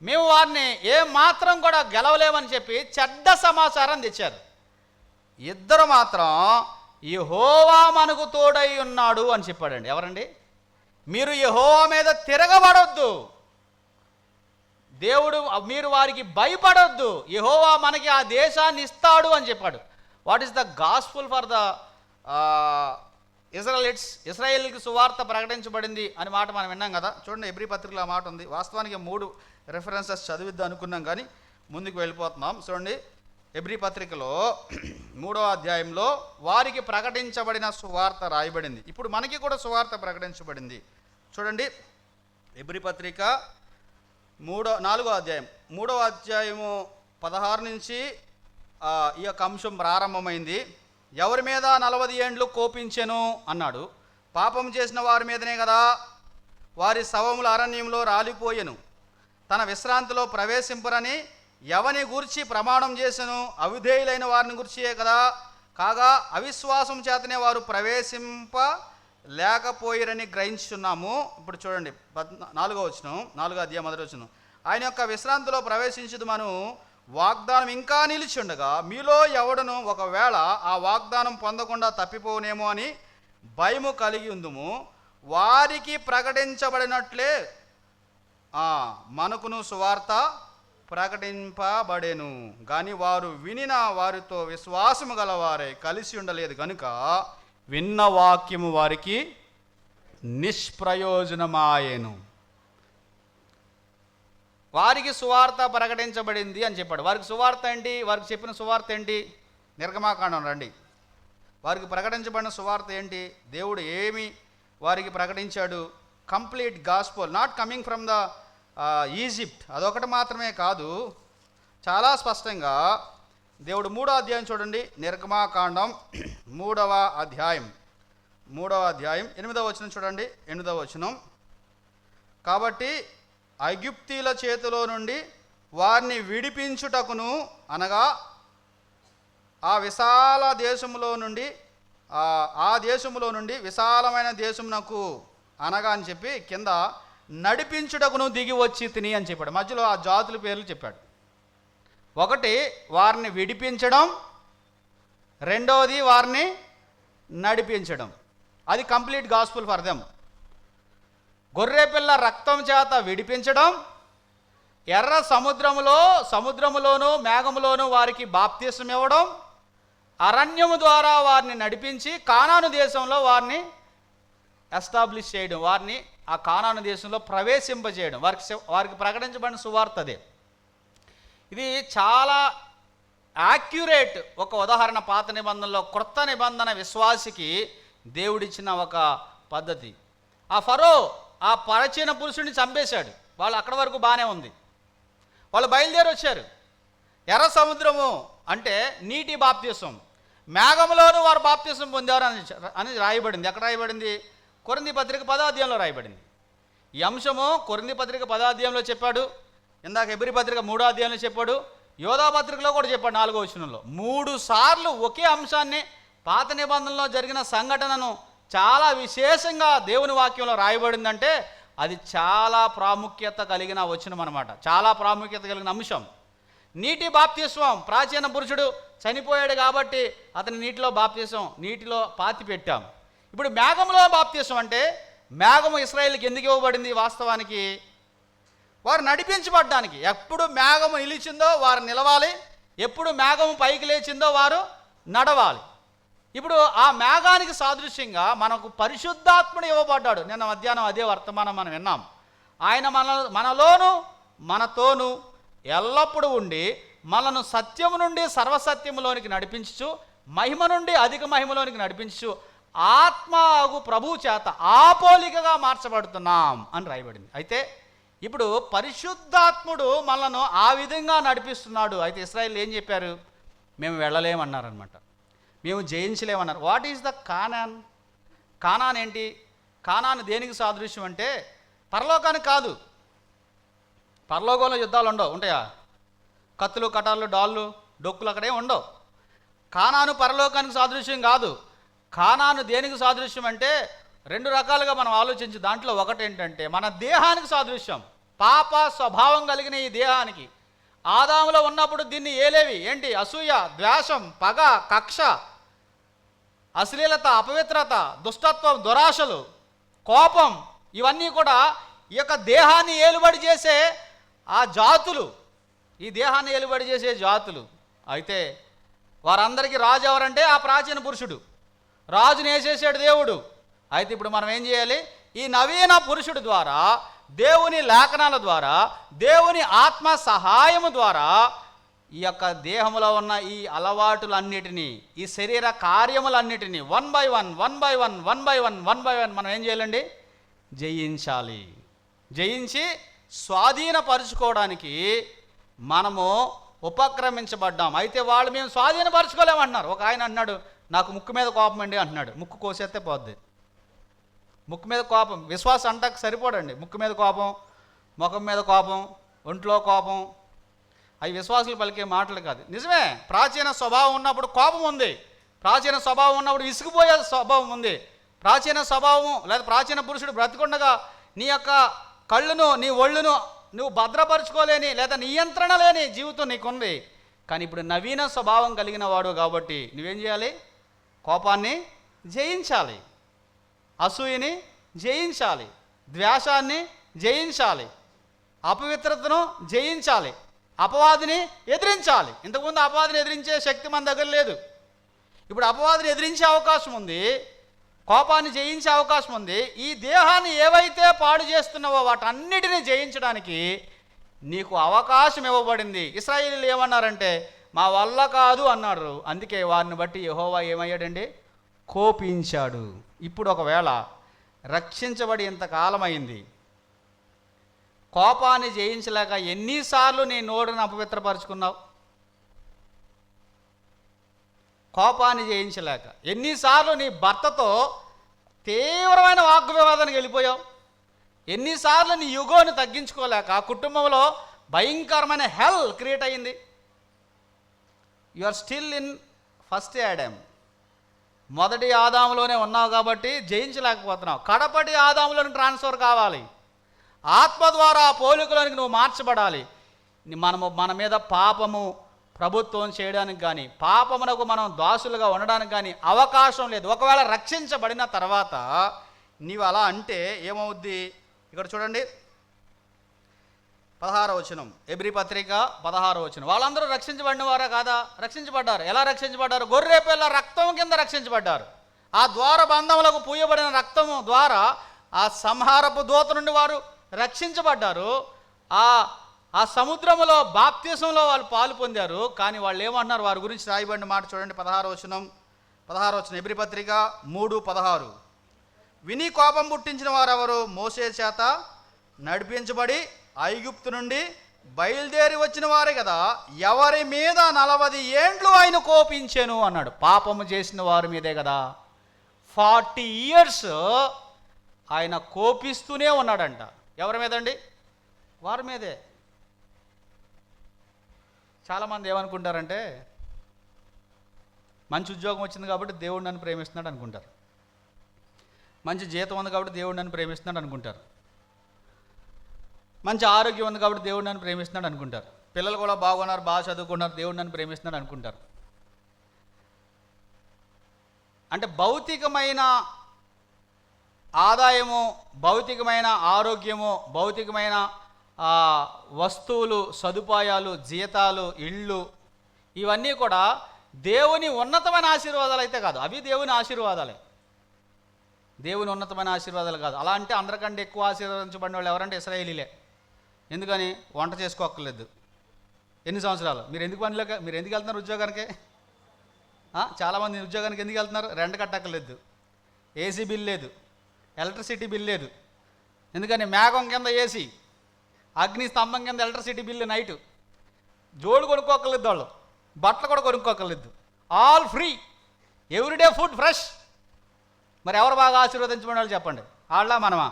మేము వారిని ఏ మాత్రం కూడా గెలవలేమని చెప్పి చెడ్డ సమాచారం తెచ్చారు. 2 మాత్రం యెహోవా మనకు తోడై ఉన్నాడు అని చెప్పాడండి. ఎవరండి, మీరు యెహోవా మీద తిరగబడొద్దు, దేవుడు, మీరు వారికి భయపడొద్దు, యెహోవా మనకి ఆ దేశాన్ని ఇస్తాడు అని చెప్పాడు. What is the gospel for the Israelites? ఇశ్రాయేలుకి సువార్త ప్రకటించబడింది అని మాట మనం విన్నాం కదా. చూడండి, ఎబ్రీ పత్రికలో ఆ మాట ఉంది. వాస్తవానికి 3 రెఫరెన్సెస్ చదివిద్దాం అనుకున్నాం కానీ ముందుకు వెళ్ళిపోతున్నాం. చూడండి, ఎబ్రీ పత్రికలో 3వ అధ్యాయంలో వారికి ప్రకటించబడిన సువార్త రాయబడింది. ఇప్పుడు మనకి కూడా సువార్త ప్రకటించబడింది. చూడండి, ఎబ్రీ పత్రిక 4వ అధ్యాయం 3వ అధ్యాయము 16 నుంచి ఈ యొక్క అంశం ప్రారంభమైంది. ఎవరి మీద 40 ఏండ్లు కోపించెను అన్నాడు. పాపం చేసిన వారి మీదనే కదా. వారి శవముల అరణ్యంలో రాలిపోయెను. తన విశ్రాంతిలో ప్రవేశింపరని ఎవని గూర్చి ప్రమాణం చేసెను? అవిధేయులైన వారిని గూర్చియే కదా. కాగా అవిశ్వాసం చేతనే వారు ప్రవేశింప లేకపోయిరని గ్రహించున్నాము. ఇప్పుడు చూడండి, 4వ వచనం, 4వ అధ్యాయం 1వ వచనం. ఆయన యొక్క విశ్రాంతిలో ప్రవేశించుదుమను వాగ్దానం ఇంకా నిలిచి ఉండగా మీలో ఎవడను ఒకవేళ ఆ వాగ్దానం పొందకుండా తప్పిపోనేమో అని భయము కలిగి ఉందుము. వారికి ప్రకటించబడినట్లే మనకును సువార్త ప్రకటింపబడెను, కానీ వారు వినిన వారితో విశ్వాసము గలవారే కలిసి ఉండలేదు కనుక విన్న వాక్యము వారికి నిష్ప్రయోజనమాయెను. వారికి సువార్త ప్రకటించబడింది అని చెప్పాడు. వారికి సువార్త ఏంటి? వారికి చెప్పిన సువార్త ఏంటి? నిర్గమాకాండం రండి. వారికి ప్రకటించబడిన సువార్త ఏంటి? దేవుడు ఏమి వారికి ప్రకటించాడు? Complete gospel, not coming from the Egypt. అదొకటి మాత్రమే కాదు, చాలా స్పష్టంగా దేవుడు 3వ అధ్యాయం చూడండి, నిర్గమాకాండం 3వ అధ్యాయం 8వ వచనం చూడండి. 8వ వచనం. కాబట్టి ఐగుప్తీల చేతిలో నుండి వారిని విడిపించుటకును, అనగా ఆ విశాల దేశములో నుండి ఆ దేశములో నుండి విశాలమైన దేశమునకు, అనగా అని చెప్పి కింద నడిపించుటకును దిగి వచ్చి తిని అని చెప్పాడు. మధ్యలో ఆ జాతుల పేర్లు చెప్పాడు. ఒకటి వారిని విడిపించడం, రెండవది వారిని నడిపించడం. అది కంప్లీట్ గాస్పుల్ ఫర్ దెమ్. గొర్రెపిల్ల రక్తం చేత విడిపించడం, ఎర్ర సముద్రములోను మేఘములోను వారికి బాప్తిసం ఇవ్వడం, అరణ్యము ద్వారా వారిని నడిపించి కానాను దేశంలో వారిని ఎస్టాబ్లిష్ చేయడం, వారిని ఆ కానాను దేశంలో ప్రవేశింపజేయడం. వారికి ప్రకటించబడిన సువార్త అదే. ఇది చాలా యాక్యురేట్ ఒక ఉదాహరణ. పాత నిబంధనలో క్రొత్త నిబంధన విశ్వాసికి దేవుడిచ్చిన ఒక పద్ధతి. ఆ ఫరో ఆ పరచిన పురుషుడిని చంపేశాడు. వాళ్ళు అక్కడి వరకు బాగానే ఉంది. వాళ్ళు బయలుదేరి వచ్చారు. ఎర్ర సముద్రము అంటే నీటి బాప్తిసం, మేఘములోను వారు బాప్తిసం పొందారు అని రాయబడింది. ఎక్కడ రాయబడింది? కొరింథీ పత్రిక 10వ అధ్యాయంలో రాయబడింది. ఈ అంశము కొరింథీ పత్రిక 10వ అధ్యాయంలో చెప్పాడు, ఇందాక హెబ్రీ పత్రిక 3వ అధ్యాయంలో చెప్పాడు, యోధా పత్రికలో కూడా చెప్పాడు 4వ వచనంలో. 3 సార్లు ఒకే అంశాన్ని, పాత నిబంధనలో జరిగిన సంఘటనను చాలా విశేషంగా దేవుని వాక్యంలో రాయబడిందంటే అది చాలా ప్రాముఖ్యత కలిగిన వచనం అన్నమాట, చాలా ప్రాముఖ్యత కలిగిన అంశం. నీటి బాప్తిస్వం, ప్రాచీన పురుషుడు చనిపోయాడు కాబట్టి అతని నీటిలో పాతి పెట్టాం. ఇప్పుడు మేఘంలో బాప్తిస్వం అంటే మేఘము ఇశ్రాయేలుకి ఎందుకు ఇవ్వబడింది? వాస్తవానికి వారు నడిపించబడ్డానికి. ఎప్పుడు మేఘము నిలిచిందో వారు నిలవాలి, ఎప్పుడు మేఘము పైకి లేచిందో వారు నడవాలి. ఇప్పుడు ఆ మేఘానికి సాదృశ్యంగా మనకు పరిశుద్ధాత్ముడు ఇవ్వబడ్డాడు. నిన్న మధ్యాహ్నం అదే వర్తమానం మనం విన్నాం. ఆయన మనలోను మనతోనూ ఎల్లప్పుడూ ఉండి మనను సత్యము నుండి సర్వసత్యములోనికి నడిపించు, మహిమ నుండి అధిక మహిమలోనికి నడిపించు, ఆత్మకు ప్రభువు చేత ఆపోలికగా మార్చబడుతున్నాం అని రాయబడింది. అయితే ఇప్పుడు పరిశుద్ధాత్ముడు మనను ఆ విధంగా నడిపిస్తున్నాడు. అయితే ఇశ్రాయేలు ఏం చెప్పారు? మేము వెళ్ళలేమన్నారనమాట, మేము జయించలేమన్నారు. What is the Canaan? Canaan ఏంటి? కానాన్ దేనికి సాదృశ్యం అంటే పరలోకానికి కాదు. పరలోకంలో యుద్ధాలు ఉండవు, ఉంటాయా? కత్తులు, కటార్లు, డాళ్ళు, డొక్కులు అక్కడే ఉండవు. కానాను పరలోకానికి సాదృశ్యం కాదు. కానాను దేనికి సాదృశ్యం అంటే 2 రకాలుగా మనం ఆలోచించి దాంట్లో ఒకటి ఏంటంటే మన దేహానికి సాదృశ్యం. పాప స్వభావం కలిగిన ఈ దేహానికి ఆదాములో ఉన్నప్పుడు దీన్ని ఏలేవి ఏంటి? అసూయ, ద్వేషం, పగ, కక్ష, అశ్లీలత, అపవిత్రత, దుష్టత్వం, దురాశలు, కోపం, ఇవన్నీ కూడా ఈ యొక్క దేహాన్ని ఏలుబడి చేసే ఆ జాతులు, ఈ దేహాన్ని ఏలుబడి చేసే జాతులు. అయితే వారందరికీ రాజు ఎవరంటే ఆ ప్రాచీన పురుషుడు. రాజుని వేసేసాడు దేవుడు. అయితే ఇప్పుడు మనం ఏం చేయాలి? ఈ నవీన పురుషుడు ద్వారా, దేవుని లేఖనాల ద్వారా, దేవుని ఆత్మ సహాయము ద్వారా ఈ యొక్క దేహంలో ఉన్న ఈ అలవాటులన్నిటినీ, ఈ శరీర కార్యములన్నిటినీ వన్ బై వన్ మనం ఏం చేయాలండి? జయించాలి. జయించి స్వాధీనపరుచుకోవడానికి మనము ఉపక్రమించబడ్డాం. అయితే వాళ్ళు మేము స్వాధీనపరచుకోలేమంటున్నారు. ఒక ఆయన అన్నాడు, నాకు ముక్కు మీద కోపం అండి అంటున్నాడు. ముక్కు కోసేస్తే పోద్ది. ముక్కు మీద కోపం విశ్వాసం అంటాక సరిపోడండి. ముక్కు మీద కోపం, ముఖం మీద కోపం, ఒంట్లో కోపం, అవి విశ్వాసులు పలికే మాటలు కాదు. నిజమే, ప్రాచీన స్వభావం ఉన్నప్పుడు కోపం ఉంది, ప్రాచీన స్వభావం ఉన్నప్పుడు విసిగిపోయే స్వభావం ఉంది. ప్రాచీన స్వభావం లేదా ప్రాచీన పురుషుడు బ్రతికుండగా నీ యొక్క కళ్ళును, నీ ఒళ్ళును నువ్వు భద్రపరచుకోలేని లేదా నియంత్రణ లేని జీవితం నీకుంది. కానీ ఇప్పుడు నవీన స్వభావం కలిగిన వాడు కాబట్టి నువ్వేం చేయాలి? కోపాన్ని జయించాలి, అసూయని జయించాలి, ద్వేషాన్ని జయించాలి, అపవిత్రతను జయించాలి, అపవాదిని ఎదిరించాలి. ఇంతకుముందు అపవాదిని ఎదిరించే శక్తి మన దగ్గర లేదు. ఇప్పుడు అపవాదిని ఎదిరించే అవకాశం ఉంది, కోపాన్ని జయించే అవకాశం ఉంది. ఈ దేహాన్ని ఏవైతే పాడు చేస్తున్నావో వాటన్నిటిని జయించడానికి నీకు అవకాశం ఇవ్వబడింది. ఇశ్రాయేలీయులు ఏమన్నారంటే మా వల్ల కాదు అన్నారు. అందుకే వారిని బట్టి యెహోవా ఏమయ్యాడండి? కోపించాడు. ఇప్పుడు ఒకవేళ రక్షించబడి ఇంతకాలం అయింది, కోపాన్ని జయించలేక ఎన్నిసార్లు నీ నోరును అపవిత్రపరుచుకున్నావు? కోపాన్ని జయించలేక ఎన్నిసార్లు నీ భర్తతో తీవ్రమైన వాగ్వివాదానికి వెళ్ళిపోయావు? ఎన్నిసార్లు నీ యుగోని తగ్గించుకోలేక కుటుంబంలో భయంకరమైన హెల్ క్రియేట్ అయింది? You are still in first Adam, మొదటి ఆదాములోనే ఉన్నావు కాబట్టి జయించలేకపోతున్నావు. కడపటి ఆదాములోని ట్రాన్స్ఫర్ కావాలి. ఆత్మ ద్వారా పోలికలోనికి నువ్వు మార్చబడాలి. మన మీద పాపము ప్రభుత్వం చేయడానికి కానీ, పాపమునకు మనం దాసులుగా ఉండడానికి కానీ అవకాశం లేదు. ఒకవేళ రక్షించబడిన తర్వాత నీవు అలా అంటే ఏమవుద్ది? ఇక్కడ చూడండి 16వ వచనం, హెబ్రీ పత్రిక 16వ వచనం. వాళ్ళందరూ రక్షించబడిన వారా కాదా? రక్షించబడ్డారు. ఎలా రక్షించబడ్డారు? గొర్రె పిల్ల రక్తం కింద రక్షించబడ్డారు. ఆ ద్వార బంధములకు పూయబడిన రక్తము ద్వారా ఆ సంహారపు దూత నుండి వారు రక్షించబడ్డారు. ఆ సముద్రములో బాప్తిసంలో వాళ్ళు పాలు పొందారు. కానీ వాళ్ళు ఏమంటున్నారు? వారి గురించి రాయబడిన మాట చూడండి 16వ వచనం హెబ్రీ పత్రిక 3:16. విని కోపం పుట్టించిన వారెవరు? మోషే చేత నడిపించబడి ఐగుప్తు నుండి బయలుదేరి వచ్చిన వారే కదా, ఎవరి మీద 40 ఏండ్లు ఆయన కోపించెను అన్నాడు. పాపము చేసిన వారి మీదే కదా 40 years ఆయన కోపిస్తూనే ఉన్నాడంట. ఎవరి మీదండి? వారి మీదే. చాలామంది ఏమనుకుంటారంటే, మంచి ఉద్యోగం వచ్చింది కాబట్టి దేవుడు నన్ను ప్రేమిస్తున్నాడు అనుకుంటారు, మంచి జీతం ఉంది కాబట్టి దేవుడు నన్ను ప్రేమిస్తున్నాడు అనుకుంటారు, మంచి ఆరోగ్యం ఉంది కాబట్టి దేవుడు నన్ను ప్రేమిస్తున్నాడు అనుకుంటారు, పిల్లలు కూడా బాగున్నారు, బాగా చదువుకున్నారు, దేవుడు నన్ను ప్రేమిస్తున్నాడు అనుకుంటారు. అంటే భౌతికమైన ఆదాయము, భౌతికమైన ఆరోగ్యము, భౌతికమైన వస్తువులు, సదుపాయాలు, జీతాలు, ఇళ్ళు, ఇవన్నీ కూడా దేవుని ఉన్నతమైన ఆశీర్వాదాలు అయితే కాదు. అవి దేవుని ఆశీర్వాదాలే, దేవుని ఉన్నతమైన ఆశీర్వాదాలు కాదు. అలా అంటే అందరికంటే ఎక్కువ ఆశీర్వదించబడిన వాళ్ళు ఎవరంటే ఇశ్రాయేలీలే. ఎందుకని? వంట చేసుకోక్కర్లేదు. ఎన్ని సంవత్సరాలు? మీరు ఎందుకు వెళ్తున్నారు ఉద్యోగానికి? చాలామంది ఉద్యోగానికి ఎందుకు వెళ్తున్నారు? రెంట్ కట్టక్కర్లేదు, ఏసీ బిల్ లేదు, ఎలక్ట్రిసిటీ బిల్ లేదు. ఎందుకని? మేఘం కింద ఏసీ, అగ్ని స్తంభం కింద ఎలక్ట్రిసిటీ బిల్లు, నైటు జోడు కొనుక్కోక్కర్లేదు, వాళ్ళు బట్టలు కూడా కొనుక్కోక్కర్లేదు, all free, everyday food fresh. మరి ఎవరు బాగా ఆశీర్వదించబడిన వాళ్ళు చెప్పండి? వాళ్ళ మనమా?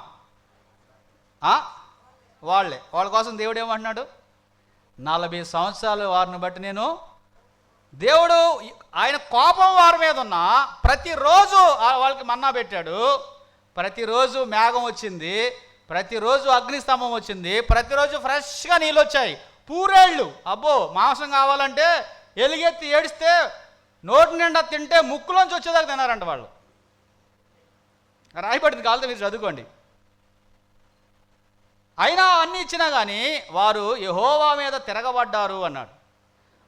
వాళ్ళే. వాళ్ళ కోసం దేవుడు ఏమంటున్నాడు? 40 సంవత్సరాలు వారిని బట్టి నేను, దేవుడు ఆయన కోపం వారి మీద ఉన్నా ప్రతిరోజు వాళ్ళకి మన్నా పెట్టాడు, ప్రతిరోజు మేఘం వచ్చింది, ప్రతిరోజు అగ్నిస్తంభం వచ్చింది, ప్రతిరోజు ఫ్రెష్గా నీళ్ళు వచ్చాయి, పూరేళ్ళు. అబ్బో, మాంసం కావాలంటే ఎలుగెత్తి ఏడిస్తే నోటి నిండా తింటే ముక్కులోంచి వచ్చేదాకా తినారంట వాళ్ళు. రాయబడింది, కావాలంటే మీరు చదువుకోండి. అయినా అన్నీ ఇచ్చినా కానీ వారు యెహోవా మీద తిరగబడ్డారు అన్నాడు.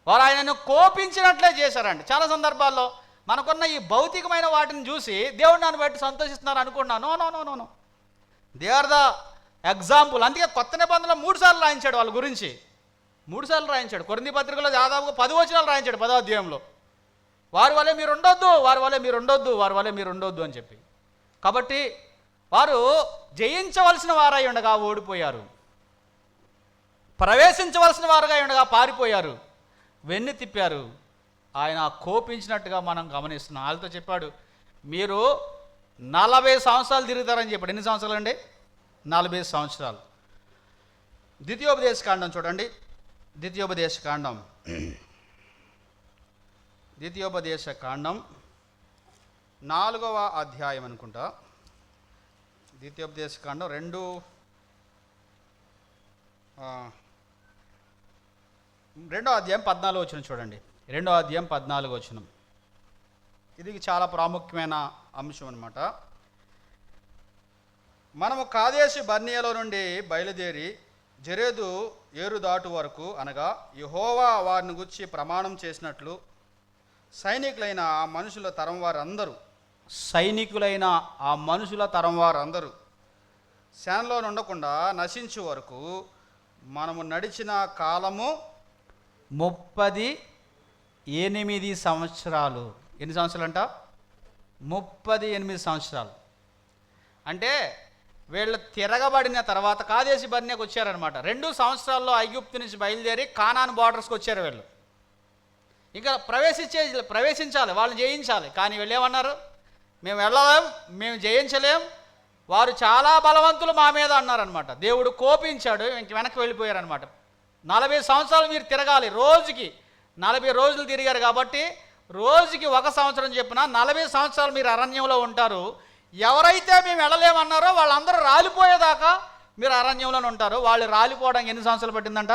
వారు ఆయనను కోపించినట్లే చేశారండి. చాలా సందర్భాల్లో మనకున్న ఈ భౌతికమైన వాటిని చూసి దేవుడు నన్ను బట్టి సంతోషిస్తున్నారు అనుకుంటున్నాను. No no no no no they are the example. అందుకే కొత్త నిబంధనలో 3 సార్లు రాయించాడు వాళ్ళ గురించి, 3 సార్లు రాయించాడు. కొరింథీ పత్రికలో దాదాపుగా 10 వచనాలు రాయించాడు 10వ అధ్యాయంలో. వారి వల్లే మీరు ఉండొద్దు, వారి వల్లే మీరు ఉండొద్దు, వారి వల్లే మీరు ఉండొద్దు అని చెప్పి. కాబట్టి వారు జయించవలసిన వారై ఉండగా ఓడిపోయారు, ప్రవేశించవలసిన వారుగా ఉండగా పారిపోయారు, వెన్ను తిప్పారు. ఆయన కోపించినట్టుగా మనం గమనిస్తున్నాం. వాళ్ళతో చెప్పాడు, మీరు 40 సంవత్సరాలు తిరుగుతారని చెప్పాడు. ఎన్ని సంవత్సరాలు అండి? 40 సంవత్సరాలు. ద్వితీయోపదేశకాండం చూడండి, ద్వితీయోపదేశకాండం 4వ అధ్యాయం అనుకుంటా. ద్వితీయోపదేశకాండం 2వ అధ్యాయం 14వ వచనం చూడండి. 2వ అధ్యాయం 14వ వచనం. ఇది చాలా ప్రాముఖ్యమైన అంశం అన్నమాట. మనము కాదేశు బర్నియాలో నుండి బయలుదేరి జెరెదు ఏరు దాటు వరకు, అనగా యెహోవా వారిని గురించి ప్రమాణం చేసినట్లు సైనికులైన ఆ మనుషుల తరం వారందరూ శానలో ఉండకుండా నశించే వరకు మనము నడిచిన కాలము 38 సంవత్సరాలు. ఎన్ని సంవత్సరాలు అంట? 38 సంవత్సరాలు. అంటే వీళ్ళు తిరగబడిన తర్వాత కాదేశు బర్నియాకు వచ్చారనమాట. 2 సంవత్సరాల్లో ఐగుప్తు నుంచి బయలుదేరి కానాన్ బార్డర్స్కి వచ్చారు వీళ్ళు. ఇంకా ప్రవేశించాలి, వాళ్ళని జయించాలి. కానీ వీళ్ళు ఏమన్నారు? మేము వెళ్ళలేం, మేము జయించలేం, వారు చాలా బలవంతులు మా మీద అన్నారనమాట. దేవుడు కోపించాడు, ఇంక వెనక్కి వెళ్ళిపోయారనమాట. 40 సంవత్సరాలు మీరు తిరగాలి, రోజుకి 40 రోజులు తిరిగారు కాబట్టి రోజుకి 1 సంవత్సరం చెప్పిన 40 సంవత్సరాలు మీరు అరణ్యంలో ఉంటారు. ఎవరైతే మేము వెళ్ళలేమన్నారో వాళ్ళందరూ రాలిపోయేదాకా మీరు అరణ్యంలోనే ఉంటారు. వాళ్ళు రాలిపోవడానికి ఎన్ని సంవత్సరాలు పట్టిందంట?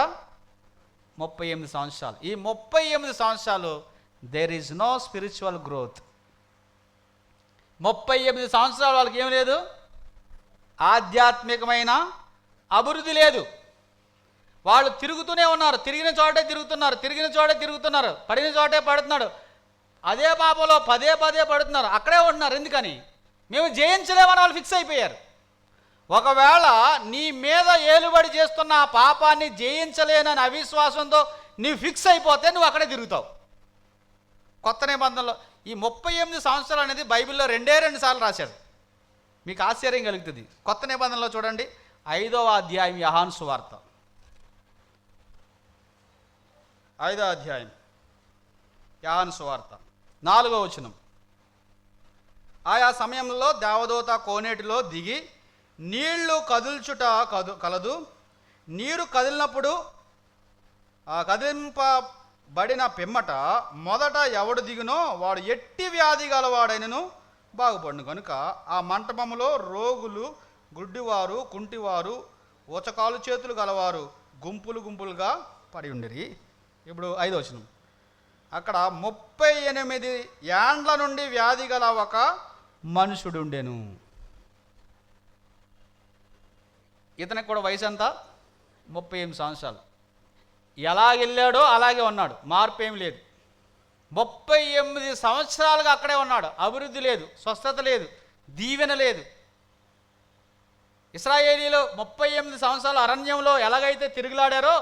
38 సంవత్సరాలు. ఈ 38 సంవత్సరాలు there is no spiritual growth. 38 సంవత్సరాలు వాళ్ళకి ఏం లేదు, ఆధ్యాత్మికమైన అభివృద్ధి లేదు. వాళ్ళు తిరుగుతూనే ఉన్నారు, తిరిగిన చోటే తిరుగుతున్నారు, పడిన చోటే పడుతున్నాడు, అదే పాపంలో పదే పడుతున్నారు, అక్కడే ఉంటున్నారు. ఎందుకని? మేము జయించలేమని వాళ్ళు ఫిక్స్ అయిపోయారు. ఒకవేళ నీ మీద ఏలుబడి చేస్తున్న ఆ పాపాన్ని జయించలేనని అవిశ్వాసంతో నీవు ఫిక్స్ అయిపోతే నువ్వు అక్కడే తిరుగుతావు. కొత్త నిబంధనలో ఈ 38 సంవత్సరాలు అనేది బైబిల్లో 2 సార్లు రాశాడు. మీకు ఆశ్చర్యం కలుగుతుంది. కొత్త నిబంధనలో చూడండి, 5వ అధ్యాయం యోహాను సువార్త, 5వ అధ్యాయం యోహాను సువార్త 4వ వచనం. ఆయా సమయంలో దేవదూత కోనేటిలో దిగి నీళ్లు కదుల్చుట కలదు. నీరు కదిలినప్పుడు కదిలింపబడిన పిమ్మట మొదట ఎవడు దిగునో వాడు ఎట్టి వ్యాధి గలవాడైనను బాగుపడును. కనుక ఆ మంటపములో రోగులు, గుడ్డివారు, కుంటివారు, ఊచకాలు చేతులు గలవారు గుంపులు గుంపులుగా పడి ఉండిరి. ఇప్పుడు 5వ వచనం. అక్కడ 38 ఏండ్ల నుండి వ్యాధి గల ఒక మనుషుడు ఉండెను. ఇతనికి కూడా వయసు ఎంత? 38 సంవత్సరాలు. ఎలాగెళ్ళాడో అలాగే ఉన్నాడు, మార్పు ఏం లేదు. 38 సంవత్సరాలుగా అక్కడే ఉన్నాడు. అభివృద్ధి లేదు, స్వస్థత లేదు, దీవెన లేదు. ఇశ్రాయేలీలు 38 సంవత్సరాలు అరణ్యంలో ఎలాగైతే తిరుగులాడారో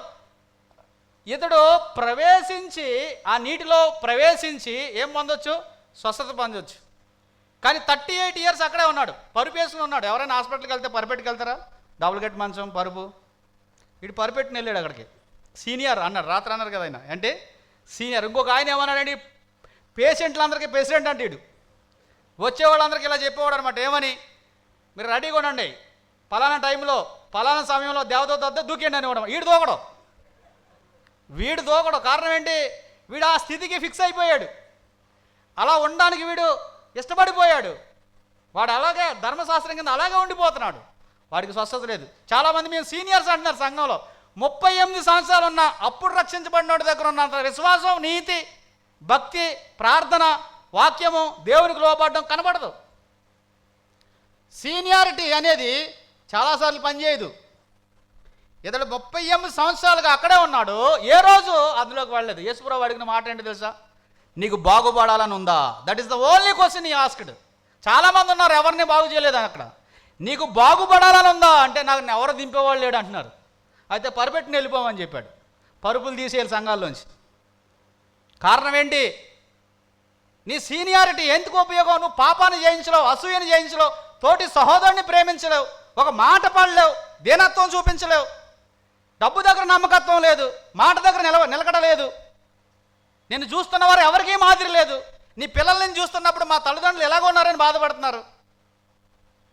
ఇతడు ప్రవేశించి ఆ నీటిలో ప్రవేశించి ఏం పొందొచ్చు? స్వస్థత పొందొచ్చు. కానీ 38 ఇయర్స్ అక్కడే ఉన్నాడు, పరుపు వేసుకుని ఉన్నాడు. ఎవరైనా హాస్పిటల్కి వెళ్తే పరుపెట్టుకు వెళ్తారా? డబుల్ గెట్ మంచం, పరుపు. వీడు పరుపెట్టుని వెళ్ళాడు అక్కడికి. సీనియర్ అన్నాడు, రాత్రి అన్నారు కదా ఆయన, అంటే సీనియర్. ఇంకొక ఆయన ఏమన్నాడండి, పేషెంట్లందరికీ ప్రెసిడెంట్ అంటే వీడు. వచ్చేవాళ్ళందరికీ ఇలా చెప్పేవాడు అనమాట. ఏమని? మీరు రెడీగా ఉండండి, పలానా టైంలో పలానా సమయంలో దేవదూత వద్ద దూకేయండి అని ఇవ్వడం. వీడు దూకడం కారణం ఏంటి? వీడు ఆ స్థితికి ఫిక్స్ అయిపోయాడు. అలా ఉండడానికి వీడు ఇష్టపడిపోయాడు. వాడు అలాగే ధర్మశాస్త్రం కింద అలాగే ఉండిపోతున్నాడు. వాడికి స్వస్థత లేదు. చాలామంది మేము సీనియర్స్ అంటున్నారు సంఘంలో. 38 సంవత్సరాలు ఉన్న అప్పుడు రక్షించబడిన వాడి దగ్గర ఉన్నంత విశ్వాసం, నీతి, భక్తి, ప్రార్థన, వాక్యము, దేవునికి లోబడడం కనబడదు. సీనియారిటీ అనేది చాలాసార్లు పనిచేయదు. ఇతడు 38 సంవత్సరాలుగా అక్కడే ఉన్నాడు, ఏ రోజు అందులోకి వెళ్ళలేదు. యేసుప్రభువు అడిగిన మాట ఏంటి తెలుసా? నీకు బాగుపడాలని ఉందా? That is the only question ఈ ఆస్క్డ్. చాలామంది ఉన్నారు ఎవరిని బాగు చేయలేదు అక్కడ. నీకు బాగుపడాలని ఉందా అంటే నాకు ఎవరు దింపేవాళ్ళు లేడు అంటున్నారు. అయితే పరుపెట్టుని వెళ్ళిపోమని చెప్పాడు. పరుపులు తీసేయాలి సంఘాల్లోంచి. కారణం ఏంటి? నీ సీనియారిటీ ఎందుకు ఉపయోగం? నువ్వు పాపాన్ని జయించలేవు, అసూయని జయించలేవు, తోటి సహోదరుని ప్రేమించలేవు, ఒక మాట పడలేవు, దీనత్వం చూపించలేవు, డబ్బు దగ్గర నమ్మకత్వం లేదు, మాట దగ్గర నిలకడలేదు, నిన్ను చూస్తున్న వారు ఎవరికీ మాదిరి లేదు. నీ పిల్లల్ని చూస్తున్నప్పుడు మా తల్లిదండ్రులు ఎలాగ ఉన్నారని బాధపడుతున్నారు.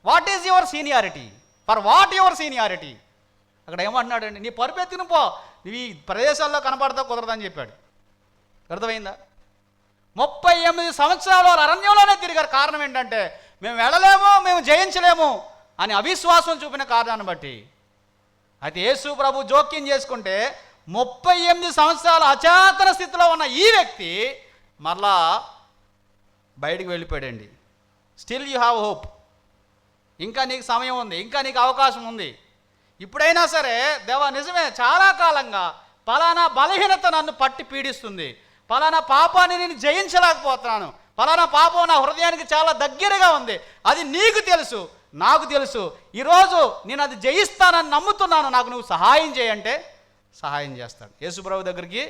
What is your seniority? For what your seniority? అక్కడ ఏమంటున్నాడండి, నీ పరుపెత్తిన పో, నువ్వు ఈ ప్రదేశాల్లో కనపడతావు, కుదరదని చెప్పాడు. అర్థమైందా? 38 సంవత్సరాలు వారు అరణ్యంలోనే తిరిగారు. కారణం ఏంటంటే మేము వెళ్ళలేము, మేము జయించలేము అని అవిశ్వాసం చూపిన కారణాన్ని బట్టి. అయితే యేసు ప్రభు జోక్యం చేసుకుంటే 38 సంవత్సరాల అచేతన స్థితిలో ఉన్న ఈ వ్యక్తి మరలా బయటికి వెళ్ళిపోయాడండి. Still you have hope. ఇంకా నీకు సమయం ఉంది, ఇంకా నీకు అవకాశం ఉంది. ఇప్పుడైనా సరే దేవా నిజమే, చాలా కాలంగా పలానా బలహీనత నన్ను పట్టి పీడిస్తుంది, పలానా పాపాన్ని నేను జయించలేకపోతున్నాను, పలానా పాపం నా హృదయానికి చాలా దగ్గరగా ఉంది, అది నీకు తెలుసు, నాకు తెలుసు, ఈరోజు నేను అది జయిస్తానని నమ్ముతున్నాను, నాకు నువ్వు సహాయం చేయంటే సహాయం చేస్తాడు. యేసుప్రభు దగ్గరికి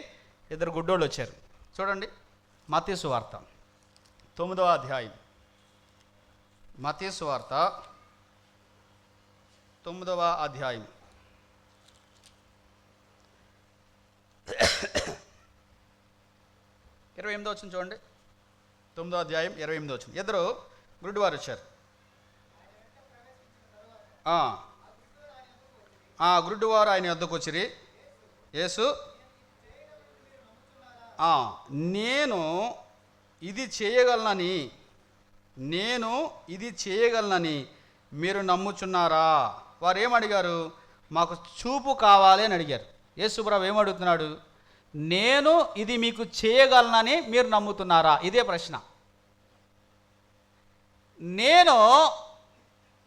2 గుడ్డోళ్ళు వచ్చారు. చూడండి, మత్తయి సువార్త 9వ అధ్యాయం. మత్తయి సువార్త 9వ అధ్యాయం 28వ వచనం చూడండి. 9వ అధ్యాయం 28వ వచనం. 2 గుడ్డివారు వచ్చారు. గుడ్డివారు ఆయన వద్దకు వచ్చిరి. యేసు, నేను ఇది చేయగలనని మీరు నమ్ముచున్నారా? వారు ఏమడిగారు? మాకు చూపు కావాలి అని అడిగారు. యేసుప్రభు ఏమడుగుతున్నాడు? నేను ఇది మీకు చేయగలనని మీరు నమ్ముతున్నారా? ఇదే ప్రశ్న. నేను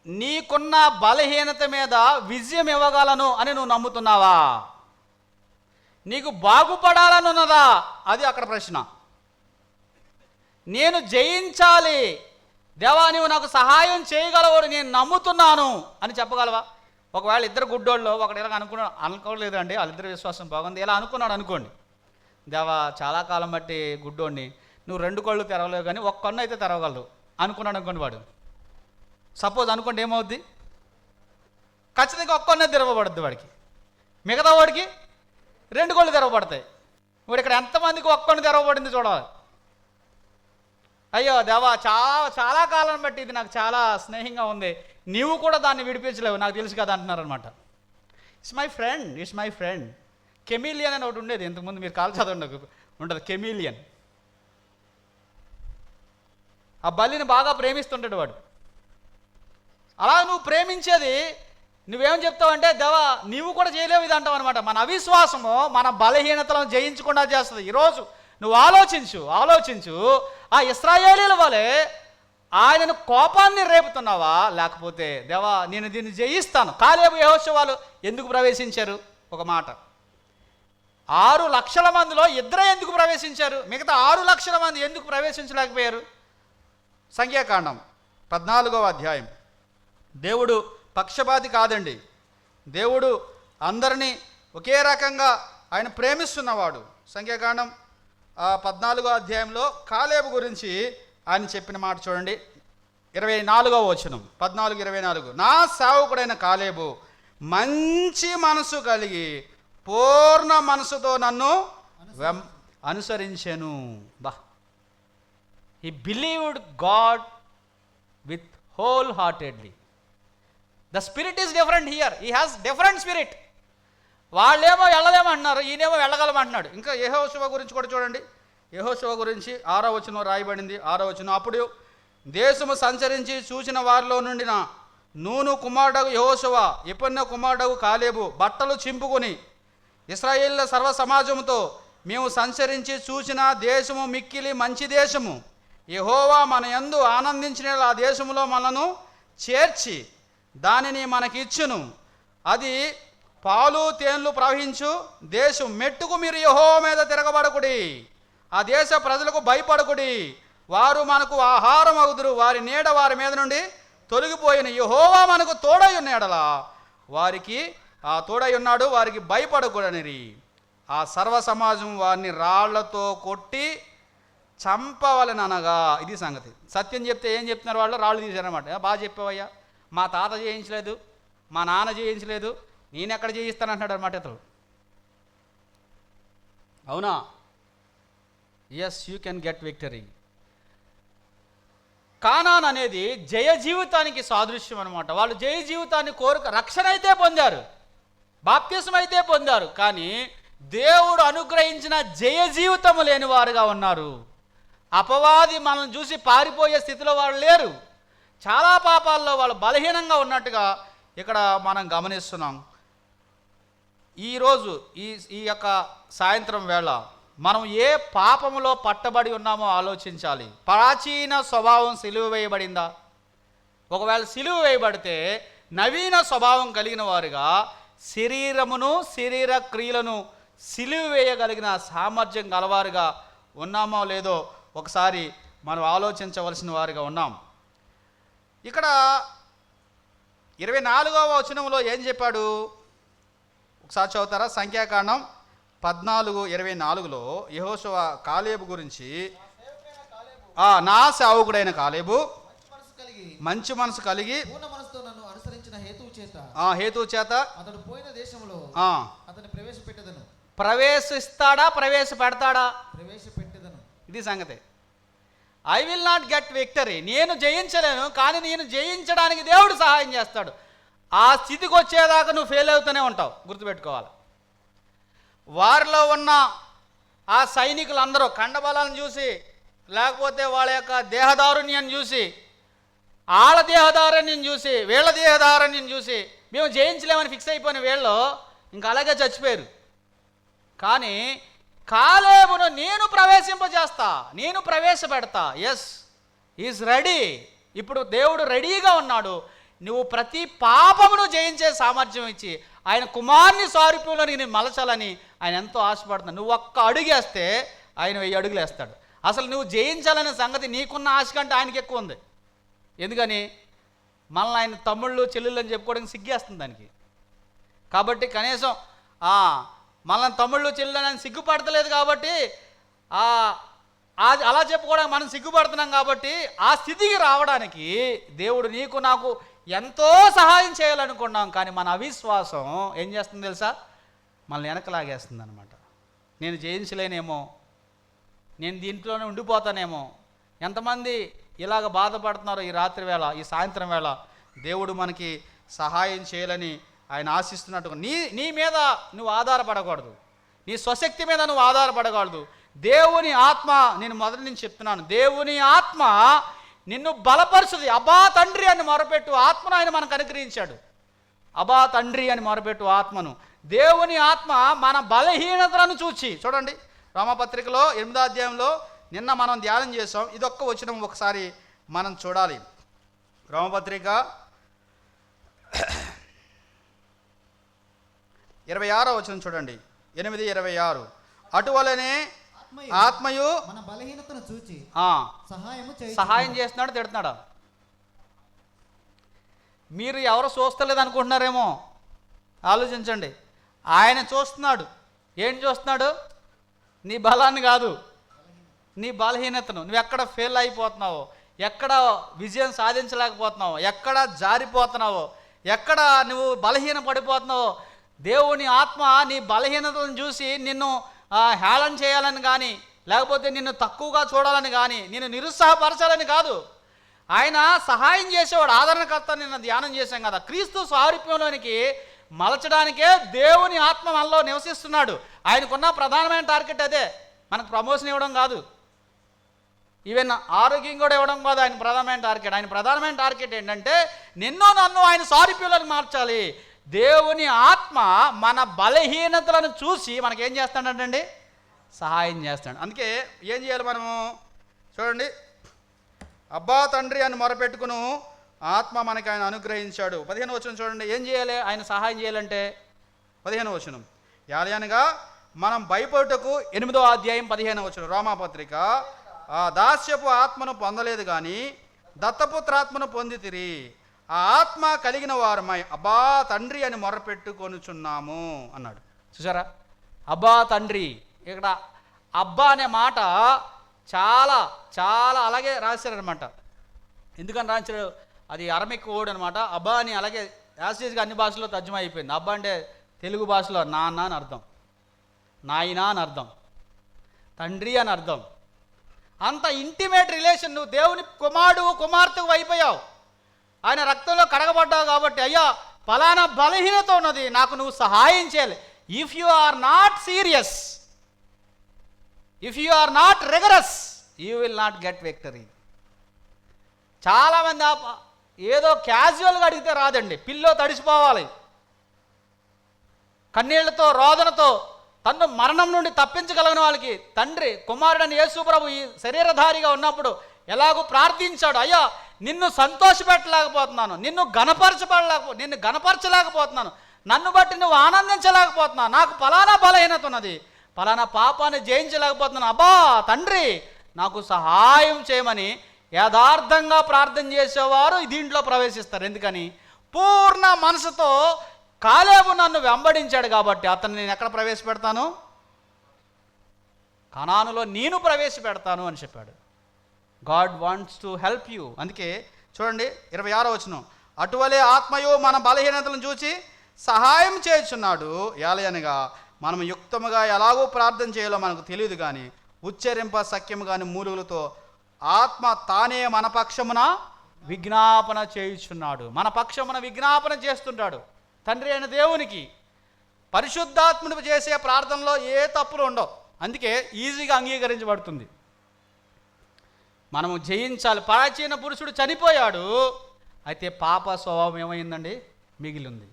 నీకున్న బలహీనత మీద విజయం ఇవ్వగలను అని నువ్వు నమ్ముతున్నావా? నీకు బాగుపడాలని ఉన్నదా? అది అక్కడ ప్రశ్న. నేను జయించాలి, దేవా నువ్వు నాకు సహాయం చేయగలవాడు, నేను నమ్ముతున్నాను అని చెప్పగలవా? ఒకవేళ 2 గుడ్డోళ్ళు ఒకటి ఇలా అనుకోలేదు అండి, వాళ్ళిద్దరి విశ్వాసం బాగుంది, ఇలా అనుకున్నాడు అనుకోండి, దేవా చాలా కాలం బట్టి గుడ్డోడిని, నువ్వు 2 కళ్ళు తెరవలేవు కానీ 1 కన్ను అయితే తెరవగలరు అనుకున్నాడు అనుకోండి. వాడు సపోజ్ అనుకోండి, ఏమవుద్ది? ఖచ్చితంగా 1 కన్నే తెరవబడుద్ది వాడికి, మిగతా వాడికి 2 కళ్ళు తెరవబడతాయి. ఇప్పుడు ఇక్కడ ఎంతమందికి ఒక్కడిని తెరవబడింది చూడాలి. అయ్యో దేవా, చాలా కాలం బట్టి ఇది నాకు చాలా స్నేహంగా ఉంది, నీవు కూడా దాన్ని విడిపించలేవు, నాకు తెలుసు కదా అంటున్నారనమాట. It's my friend. కెమిలియన్ అని ఒకటి ఉండేది ఇంతకుముందు, మీరు కాల్ చదవండి, ఉంటుంది కెమిలియన్. ఆ బలిని బాగా ప్రేమిస్తుంటాడు వాడు. అలా నువ్వు ప్రేమించేది నువ్వేం చెప్తావంటే, దేవా నీవు కూడా చేయలేవు ఇది అంటావు అనమాట. మన అవిశ్వాసము మన బలహీనతలను జయించకుండా చేస్తుంది. ఈరోజు నువ్వు ఆలోచించు, ఆ ఇశ్రాయేలీల వలె ఆయనను కోపాన్ని రేపుతున్నావా, లేకపోతే దేవా నేను దీన్ని జయిస్తాను. కాలేబు యెహోషువలు ఎందుకు ప్రవేశించారు? ఒక మాట, 6 లక్షల మందిలో ఇద్దరే ఎందుకు ప్రవేశించారు? మిగతా 6 లక్షల మంది ఎందుకు ప్రవేశించలేకపోయారు? సంఖ్యాకాండం 14వ అధ్యాయం. దేవుడు పక్షపాతి కాదండి. దేవుడు అందరినీ ఒకే రకంగా ఆయన ప్రేమిస్తున్నవాడు. సంఖ్యాకాండం 14వ అధ్యాయంలో కాలేబు గురించి ఆయన చెప్పిన మాట చూడండి, 24వ వచనం, 14:24. నా సేవకుడైన కాలేబు మంచి మనసు కలిగి పూర్ణ మనసుతో నన్ను అనుసరించెను. He believed God with wholeheartedly. The spirit is different here. He has different spirit. వాళ్ళేమో వెళ్ళలేమంటున్నారు, ఈయనేమో వెళ్ళగలమంటున్నాడు. ఇంకా యెహోషువ గురించి కూడా చూడండి. యెహోషువ గురించి 6వ వచనం రాయబడింది. 6వ వచనం, అప్పుడు దేశము సంచరించి చూసిన వారిలో నుండి నూను కుమారుడగు యెహోషువ, యెఫున్నె కుమారుడగు కాలేబు బట్టలు చింపుకొని ఇశ్రాయేలుల సర్వ సమాజముతో, మేము సంచరించి చూసిన దేశము మిక్కిలి మంచి దేశము, యెహోవా మన యందు ఆనందించిన ఆ దేశములో మనను చేర్చి దానిని మనకిచ్చును, అది పాలు తేన్లు ప్రవహించు దేశం. మెట్టుకు మీరు యెహోవా మీద తిరగబడకుడి, ఆ దేశ ప్రజలకు భయపడకుడి, వారు మనకు ఆహారం అగుదురు, వారి నీడ వారి మీద నుండి తొలగిపోయిన. యెహోవా మనకు తోడై ఉన్నాడలా వారికి తోడై ఉన్నాడు, వారికి భయపడకూడనిరి. ఆ సర్వ సమాజం వారిని రాళ్లతో కొట్టి చంపవలననగా. ఇది సంగతి. సత్యం చెప్తే ఏం చెప్తున్నారు వాళ్ళు? రాళ్ళు తీశారనమాట. బాగా చెప్పావయ్యా, మా తాత చేయించలేదు, మా నాన్న చేయించలేదు, నేను ఎక్కడ చేయిస్తానంటున్నాడు అనమాట ఇతడు. అవునా? Yes, you can get victory. Canaan అనేది జయ జీవితానికి సాదృశ్యం అనమాట. వాళ్ళు జయ జీవితాన్ని రక్షణ అయితే పొందారు, బాప్తిసం అయితే పొందారు, కానీ దేవుడు అనుగ్రహించిన జయ జీవితము లేని వారుగా ఉన్నారు. అపవాది మనల్ని చూసి పారిపోయే స్థితిలో వాళ్ళు లేరు. చాలా పాపాల్లో వాళ్ళు బలహీనంగా ఉన్నట్టుగా ఇక్కడ మనం గమనిస్తున్నాం. ఈరోజు ఈ యొక్క సాయంత్రం వేళ మనం ఏ పాపములో పట్టబడి ఉన్నామో ఆలోచించాలి. ప్రాచీన స్వభావం సిలువ వేయబడిందా? ఒకవేళ సిలువ వేయబడితే నవీన స్వభావం కలిగిన వారుగా శరీరమును శరీర క్రియలను సిలువ వేయగలిగిన సామర్థ్యం గలవారుగా ఉన్నామో లేదో ఒకసారి మనం ఆలోచించవలసిన వారుగా ఉన్నాం. ఇక్కడ 24వ వచనంలో ఏం చెప్పాడు? ఒకసారి చదువుతారా? సంఖ్యాకాండం 14:24లో యెహోషువ కాలేబు గురించి, నా సేవకుడైన కాలేబు మంచి మనసు కలిగి హేతువు చేత అతడు పోయిన దేశంలో అతను ప్రవేశపెట్టెదను. ప్రవేశిస్తాడా? ప్రవేశపెడతాడా? ప్రవేశపెట్టెదను. ఇది సంగతి. I will not get victory. నేను జయించలేను, కానీ నేను జయించడానికి దేవుడు సహాయం చేస్తాడు. ఆ స్థితికి వచ్చేదాకా నువ్వు ఫెయిల్ అవుతూనే ఉంటావు, గుర్తుపెట్టుకోవాలి. వారిలో ఉన్న ఆ సైనికులందరూ కండబలాన్ని చూసి, లేకపోతే వాళ్ళ యొక్క దేహదారుణ్యాన్ని చూసి, వాళ్ళ దేహదారుణ్యం చూసి, వీళ్ళ దేహదారుణ్యం చూసి మేము జయించలేమని ఫిక్స్ అయిపోయిన వీళ్ళు ఇంకా అలాగే చచ్చిపోయారు. కానీ కాలేబును నేను ప్రవేశింపజేస్తా, నేను ప్రవేశపెడతా. Yes, is ready. ఇప్పుడు దేవుడు రెడీగా ఉన్నాడు. నువ్వు ప్రతి పాపమును జయించే సామర్థ్యం ఇచ్చి ఆయన కుమారుని సారూప్యంలో నేను మలచాలని ఆయన ఎంతో ఆశపడుతున్నాడు. నువ్వు ఒక్క అడుగేస్తే ఆయన 1000 అడుగులు వేస్తాడు. అసలు నువ్వు జయించాలనే సంగతి నీకున్న ఆశ కంటే ఆయనకి ఎక్కువ ఉంది. ఎందుకని? మనల్ని ఆయన తమ్ముళ్ళు చెల్లెళ్ళు అని చెప్పుకోవడానికి సిగ్గేస్తుంది దానికి. కాబట్టి కనీసం మనల్ని తమ్ముళ్ళు చెల్లెళ్ళు అని సిగ్గుపడతలేదు కాబట్టి అలా చెప్పుకోవడానికి మనం సిగ్గుపడుతున్నాం. కాబట్టి ఆ స్థితికి రావడానికి దేవుడు నీకు నాకు ఎంతో సహాయం చేయాలనుకున్నాం. కానీ మన అవిశ్వాసం ఏం చేస్తుంది తెలుసా? మనల్ని వెనకలాగేస్తుంది అనమాట. నేను జయించలేనేమో, నేను దీంట్లోనే ఉండిపోతానేమో. ఎంతమంది ఇలాగ బాధపడుతున్నారో ఈ రాత్రి వేళ, ఈ సాయంత్రం వేళ దేవుడు మనకి సహాయం చేయాలని ఆయన ఆశిస్తున్నట్టుగా. నీ మీద నువ్వు ఆధారపడకూడదు, నీ స్వశక్తి మీద నువ్వు ఆధారపడకూడదు. దేవుని ఆత్మ, నేను మొదటి నుంచి చెప్తున్నాను, దేవుని ఆత్మ నిన్ను బలపరుచుది. అబ్బా తండ్రి అని మొరపెట్టు ఆత్మను ఆయన మనకు అనుగ్రహించాడు. అబ్బా తండ్రి అని మొరపెట్టు ఆత్మను. దేవుని ఆత్మ మన బలహీనతలను చూచి, చూడండి రోమపత్రికలో 8వ అధ్యాయంలో నిన్న మనం ధ్యానం చేసాం. ఇదొక్క వచనం ఒకసారి మనం చూడాలి. రోమపత్రిక 26వ వచనం చూడండి, 8:26. అటువలనే ఆత్మయు మన బలహీనతను చూచి సహాయం చేస్తున్నాడు, తిడుతున్నాడా? మీరు ఎవరు చూస్తలేదు అనుకుంటున్నారేమో, ఆలోచించండి. ఆయన చూస్తున్నాడు. ఏం చూస్తున్నాడు? నీ బలాన్ని కాదు, నీ బలహీనతను. నువ్వు ఎక్కడ ఫెయిల్ అయిపోతున్నావో, ఎక్కడ విజయం సాధించలేకపోతున్నావో, ఎక్కడ జారిపోతున్నావో, ఎక్కడ నువ్వు బలహీన పడిపోతున్నావో, దేవుని ఆత్మ నీ బలహీనతలను చూసి నిన్ను హేళన చేయాలని కానీ, లేకపోతే నిన్ను తక్కువగా చూడాలని కానీ, నిన్ను నిరుత్సాహపరచాలని కాదు. ఆయన సహాయం చేసేవాడు, ఆదరణకర్త. నిన్న ధ్యానం చేశాం కదా, క్రీస్తు సారూప్యంలోనికి మలచడానికే దేవుని ఆత్మ మనలో నివసిస్తున్నాడు. ఆయనకున్న ప్రధానమైన టార్గెట్ అదే, మనకు ప్రమోషన్ ఇవ్వడం కాదు, ఈవెన్ ఆరోగ్యం కూడా ఇవ్వడం కాదు ఆయన ప్రధానమైన టార్గెట్. ఆయన ప్రధానమైన టార్గెట్ ఏంటంటే నన్ను ఆయన సారూప్యంలోకి మార్చాలి. దేవుని ఆత్మ మన బలహీనతలను చూసి మనకేం చేస్తాడంటండి? సహాయం చేస్తాడు. అందుకే ఏం చేయాలి మనము? చూడండి, అబ్బా తండ్రి అని మొరపెట్టుకును ఆత్మ మనకి ఆయన అనుగ్రహించాడు. 15వ వచనం చూడండి, ఏం చేయాలి ఆయన సహాయం చేయాలంటే? 15వ వచనం, యాలయనగా మనం భయపడుటకు 8వ అధ్యాయం 15వ వచనం రోమాపత్రిక, ఆ దాస్యపు ఆత్మను పొందలేదు కానీ దత్తపుత్రాత్మను పొందితిరి. ఆ ఆత్మ కలిగిన వారమై అబ్బా తండ్రి అని మొరపెట్టుకొనుచున్నాము అన్నాడు. చూసారా, అబ్బా తండ్రి. ఇక్కడ అబ్బా అనే మాట చాలా చాలా అలాగే రాశారనమాట. ఎందుకని రాశారు? అది అరమిక్ వర్డ్ అనమాట. అబ్బా అని అలాగే యాసిడ్గా అన్ని భాషల్లో తర్జుమా అయిపోయింది. అబ్బా అంటే తెలుగు భాషలో నాన్న అని అర్థం, నాయన అని అర్థం, తండ్రి అని అర్థం. అంత ఇంటిమేట్ రిలేషన్. నువ్వు దేవుని కుమార్తెకు అయిపోయావు, ఆయన రక్తంలో కడగబడ్డావు కాబట్టి, అయ్యా ఫలానా బలహీనత ఉన్నది, నాకు నువ్వు సహాయం చేయాలి. If you are not serious, if you are not rigorous, you will not get victory. చాలామంది ఏదో క్యాజువల్గా అడిగితే రాదండి. పిల్లో తడిసిపోవాలి, కన్నీళ్లతో రోదనతో తన్ను మరణం నుండి తప్పించగలిగిన వాళ్ళకి తండ్రి కుమారుడని యేసు ప్రభు ఈ శరీరధారిగా ఉన్నప్పుడు ఎలాగో ప్రార్థించాడు, అయ్యా నిన్ను సంతోషపెట్టలేకపోతున్నాను, నిన్ను గణపరచలేకపోతున్నాను, నన్ను బట్టి నువ్వు ఆనందించలేకపోతున్నావు, నాకు ఫలానా బలహీనత ఉన్నది, ఫలానా పాపాన్ని జయించలేకపోతున్నాను, అబ్బా తండ్రి నాకు సహాయం చేయమని యథార్థంగా ప్రార్థన చేసేవారు దీంట్లో ప్రవేశిస్తారు. ఎందుకని? పూర్ణ మనసుతో కాలేబు నన్ను వెంబడించాడు కాబట్టి అతన్ని నేను ఎక్కడ ప్రవేశపెడతాను? కనానులో నేను ప్రవేశపెడతాను అని చెప్పాడు. God wants to help you. అందుకే చూడండి 26వ వచనం, అటువలే ఆత్మయు మన బలహీనతలను చూచి సహాయం చేయుచున్నాడు. ఏలయనగా మనం యుక్తముగా ఎలాగో ప్రార్థన చేయాలో మనకు తెలియదు కానీ ఉచ్చరింప సఖ్యము కాని మూలుగులతో ఆత్మ తానే మన పక్షమున విజ్ఞాపన చేయుచున్నాడు. మన పక్షమున విజ్ఞాపన చేస్తుంటాడు తండ్రి అయిన దేవునికి. పరిశుద్ధాత్ముడు చేసే ప్రార్థనలో ఏ తప్పులు ఉండవు, అందుకే ఈజీగా అంగీకరించబడుతుంది. మనము జయించాలి. ప్రాచీన పురుషుడు చనిపోయాడు, అయితే పాప స్వభావం ఏమైందండి? మిగిలింది.